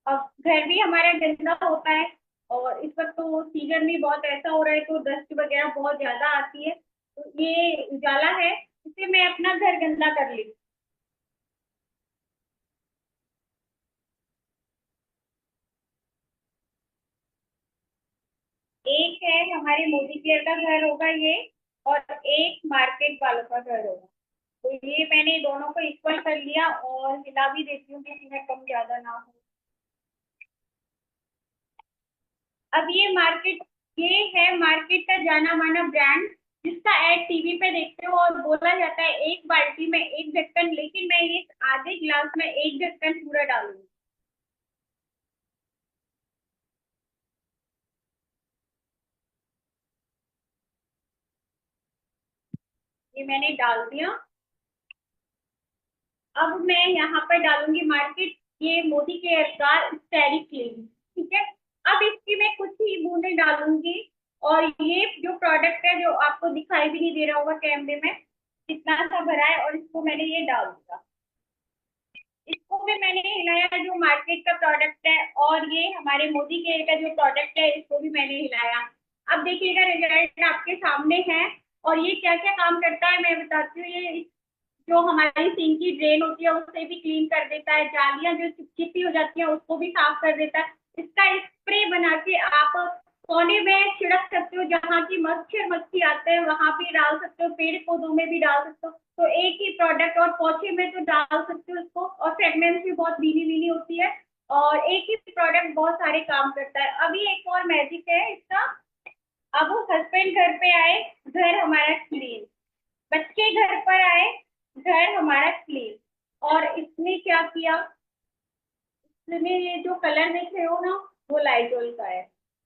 अब घर भी हमारा गंदा होता है, और इस वक्त तो सीजन भी बहुत ऐसा हो रहा है तो डस्ट वगैरह बहुत ज्यादा आती है। तो ये उजाला है, इससे मैं अपना घर गंदा कर लेती हूँ। एक है हमारे मोदी केयर का घर होगा ये, और एक मार्केट वालों का घर होगा। तो ये मैंने दोनों को इक्वल कर लिया और हिला भी देती हूँ कि इसमें कम ज्यादा ना हो। अब ये है मार्केट का जाना माना ब्रांड, जिसका एड टीवी पे देखते हो और बोला जाता है एक बाल्टी में एक ढक्कन, लेकिन मैं इस आधे गिलास में एक ढक्कन पूरा डालूंगी। ये मैंने डाल दिया। अब मैं यहाँ पर डालूंगी मार्केट, ये मोदी केयर का स्टेरी क्लीन। ठीक है, अब इसकी मैं कुछ ही बूंदे डालूंगी। और ये जो प्रोडक्ट है, जो आपको दिखाई भी नहीं दे रहा होगा कैमरे में, कितना सा भरा है, और इसको मैंने ये डाल दिया। इसको भी मैंने हिलाया, जो मार्केट का प्रोडक्ट है, और ये हमारे मोदी केयर का जो प्रोडक्ट है, इसको भी मैंने हिलाया। अब देखिएगा रिजल्ट आपके सामने है। और ये क्या क्या काम करता है मैं बताती हूँ। ये जो हमारी सिंक की ड्रेन होती है उसे भी क्लीन कर देता है, जालियां जो चिपचिपी हो जाती है उसको भी साफ कर देता है। इसका स्प्रे बना के आप कोने में छिड़क सकते हो, जहाँ की मच्छर मक्खी आते हैं वहां भी डाल सकते हो, पेड़ पौधों में भी डाल सकते हो। तो एक ही प्रोडक्ट, और पोछे में तो डाल सकते हो इसको, और फ्रेगनेंस भी बहुत भीनी भीनी होती है। और एक ही प्रोडक्ट बहुत सारे काम करता है। अभी एक और मैजिक है इसका। अब हस्बैंड घर पे आए, घर हमारा क्लीन। बच्चे घर पर आए, घर हमारा क्लीन। और इसने क्या किया, इसमें ये जो कलर देख रहे हो ना, वो लाइजॉल का है।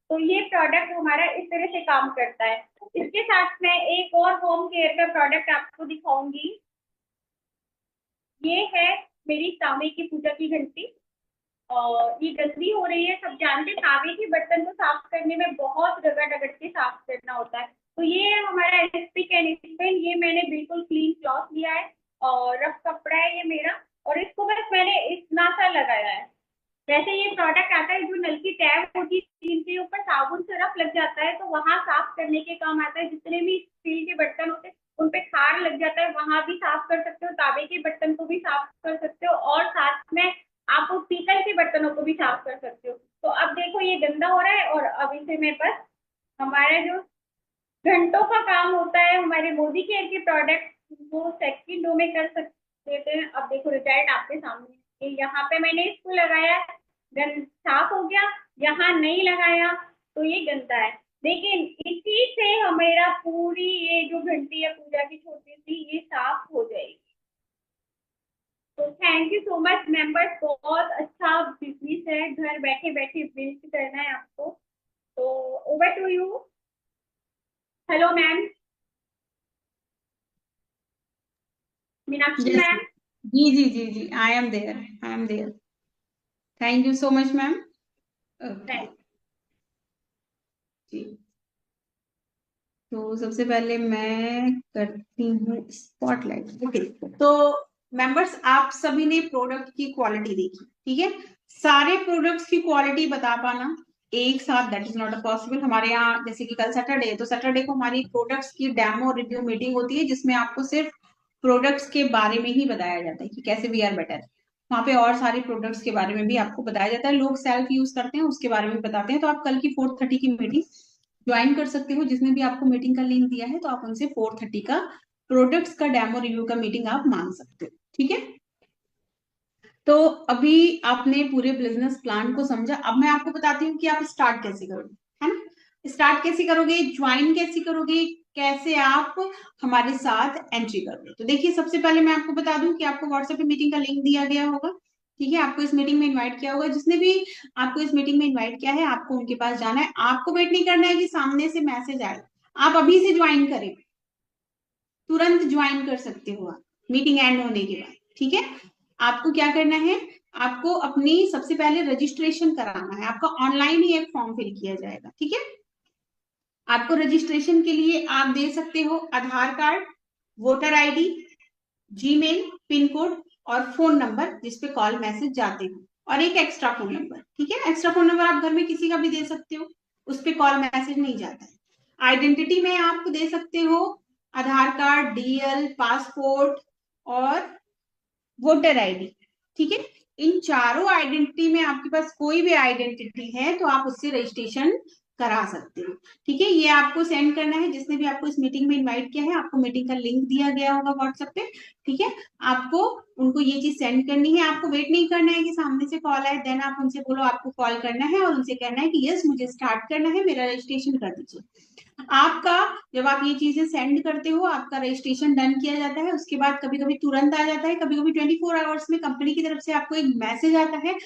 तो ये प्रोडक्ट हमारा इस तरह से काम करता है। इसके साथ मैं एक और होम केयर का प्रोडक्ट आपको दिखाऊंगी। ये है मेरी तांबे की पूजा की घंटी। और ये गंदी हो रही है, सब जानते हैं, तांबे के बर्तन को साफ करने में बहुत रगड़ रगड़ के साफ करना होता है। तो ये हमारा स्पिक एंड स्पेन, ये मैंने बिल्कुल क्लीन क्लॉथ लिया है, और रफ कपड़ा है ये मेरा। और इसको बस मैंने इतना सा लगाया है। वैसे ये प्रोडक्ट आता है, जो नल की टैप होती है जिनके ऊपर साबुन सरफ लग जाता है, तो वहां साफ करने के काम आता है। जितने भी स्टील के बर्तन होते हैं उन पे खार लग जाता है, वहां भी साफ कर सकते हो। तांबे के बर्तन को भी साफ कर सकते हो, और साथ में आप पीतल के बर्तनों को भी साफ कर सकते हो। तो अब देखो ये गंदा हो रहा है, और अब इसे मैं बस, हमारा जो घंटों का काम होता है हमारे मोदी केयर के प्रोडक्ट, वो सेकंडों में कर सकते हैं। अब देखो रिजल्ट आपके सामने है। यहाँ पे मैंने इसको लगाया, गन साफ हो गया। यहाँ नहीं लगाया तो ये गंदा है। लेकिन इसी से हमारा पूरी ये जो घंटी है पूजा की छोटी सी, ये साफ हो जाएगी। तो thank you so much members, बहुत अच्छा बिजनेस है, घर बैठे बैठे बिल्ड करना है आपको। तो over to you. Hello ma'am, Meenakshi yes. Ma'am. जी जी जी जी, I am there, I am there. Thank you so much ma'am. Okay जी। तो सबसे पहले मैं करती हूँ स्पॉटलाइट। ओके, तो मेंबर्स आप सभी ने प्रोडक्ट की क्वालिटी देखी, ठीक है। सारे प्रोडक्ट्स की क्वालिटी बता पाना एक साथ, that is not a possible. हमारे यहाँ जैसे कि कल सैटरडे है, तो सैटरडे को हमारी प्रोडक्ट्स की डेमो रिव्यू मीटिंग होती है, जिसमें आपको सिर्फ प्रोडक्ट्स के बारे में ही बताया जाता है कि कैसे वी आर बेटर। वहां पे और सारे प्रोडक्ट्स के बारे में भी आपको बताया जाता है, लोग सेल्फ यूज करते हैं उसके बारे में बताते हैं। तो आप कल की 4:30 की मीटिंग ज्वाइन कर सकते हो, जिसमें भी आपको मीटिंग का लिंक दिया है, तो आप उनसे 4:30 का प्रोडक्ट्स का डेमो रिव्यू का मीटिंग आप मांग सकते हो, ठीक है। तो अभी आपने पूरे बिजनेस प्लान को समझा। अब मैं आपको बताती हूँ कि आप स्टार्ट कैसे करोगे, है ना। स्टार्ट कैसे करोगे, ज्वाइन कैसे करोगे, कैसे आप हमारे साथ एंट्री करोगे। तो देखिए, सबसे पहले मैं आपको बता दूं कि आपको व्हाट्सएप पे मीटिंग का लिंक दिया गया होगा, ठीक है। आपको इस मीटिंग में इनवाइट किया होगा, जिसने भी आपको इस मीटिंग में इनवाइट किया है, आपको उनके पास जाना है। आपको वेट नहीं करना है कि सामने से मैसेज आए, आप अभी से ज्वाइन करें, तुरंत ज्वाइन कर सकते हो आप मीटिंग एंड होने के बाद, ठीक है। आपको क्या करना है, आपको अपनी सबसे पहले रजिस्ट्रेशन कराना है। आपका ऑनलाइन ही एक फॉर्म फिल किया जाएगा, ठीक है। आपको रजिस्ट्रेशन के लिए आप दे सकते हो Aadhaar card, voter ID, Gmail, pin code और फोन नंबर जिसपे कॉल मैसेज जाते हो, और एक एक्स्ट्रा फोन नंबर, ठीक है। एक्स्ट्रा फोन नंबर आप घर में किसी का भी दे सकते हो, उस पर कॉल मैसेज नहीं जाता है। आइडेंटिटी में आप दे सकते हो आधार कार्ड, डीएल, पासपोर्ट और वोटर आईडी, ठीक है। इन चारों आइडेंटिटी में आपके पास कोई भी आइडेंटिटी है तो आप उससे रजिस्ट्रेशन करा सकते हो, ठीक है। ये आपको सेंड करना है, जिसने भी आपको इस मीटिंग में इनवाइट किया है, आपको मीटिंग का लिंक दिया गया होगा व्हाट्सएप पे, ठीक है। आपको उनको ये चीज सेंड करनी है। आपको वेट नहीं करना है कि सामने से कॉल आए, देन आप उनसे बोलो। आपको कॉल करना है और उनसे कहना है कि यस मुझे स्टार्ट करना है, मेरा रजिस्ट्रेशन कर दीजिए। आपका, जब आप ये चीजें सेंड करते हो, आपका रजिस्ट्रेशन डन किया जाता है। उसके बाद कभी कभी तुरंत आ जाता है, कभी कभी 24 आवर्स में कंपनी की तरफ से आपको एक मैसेज आता है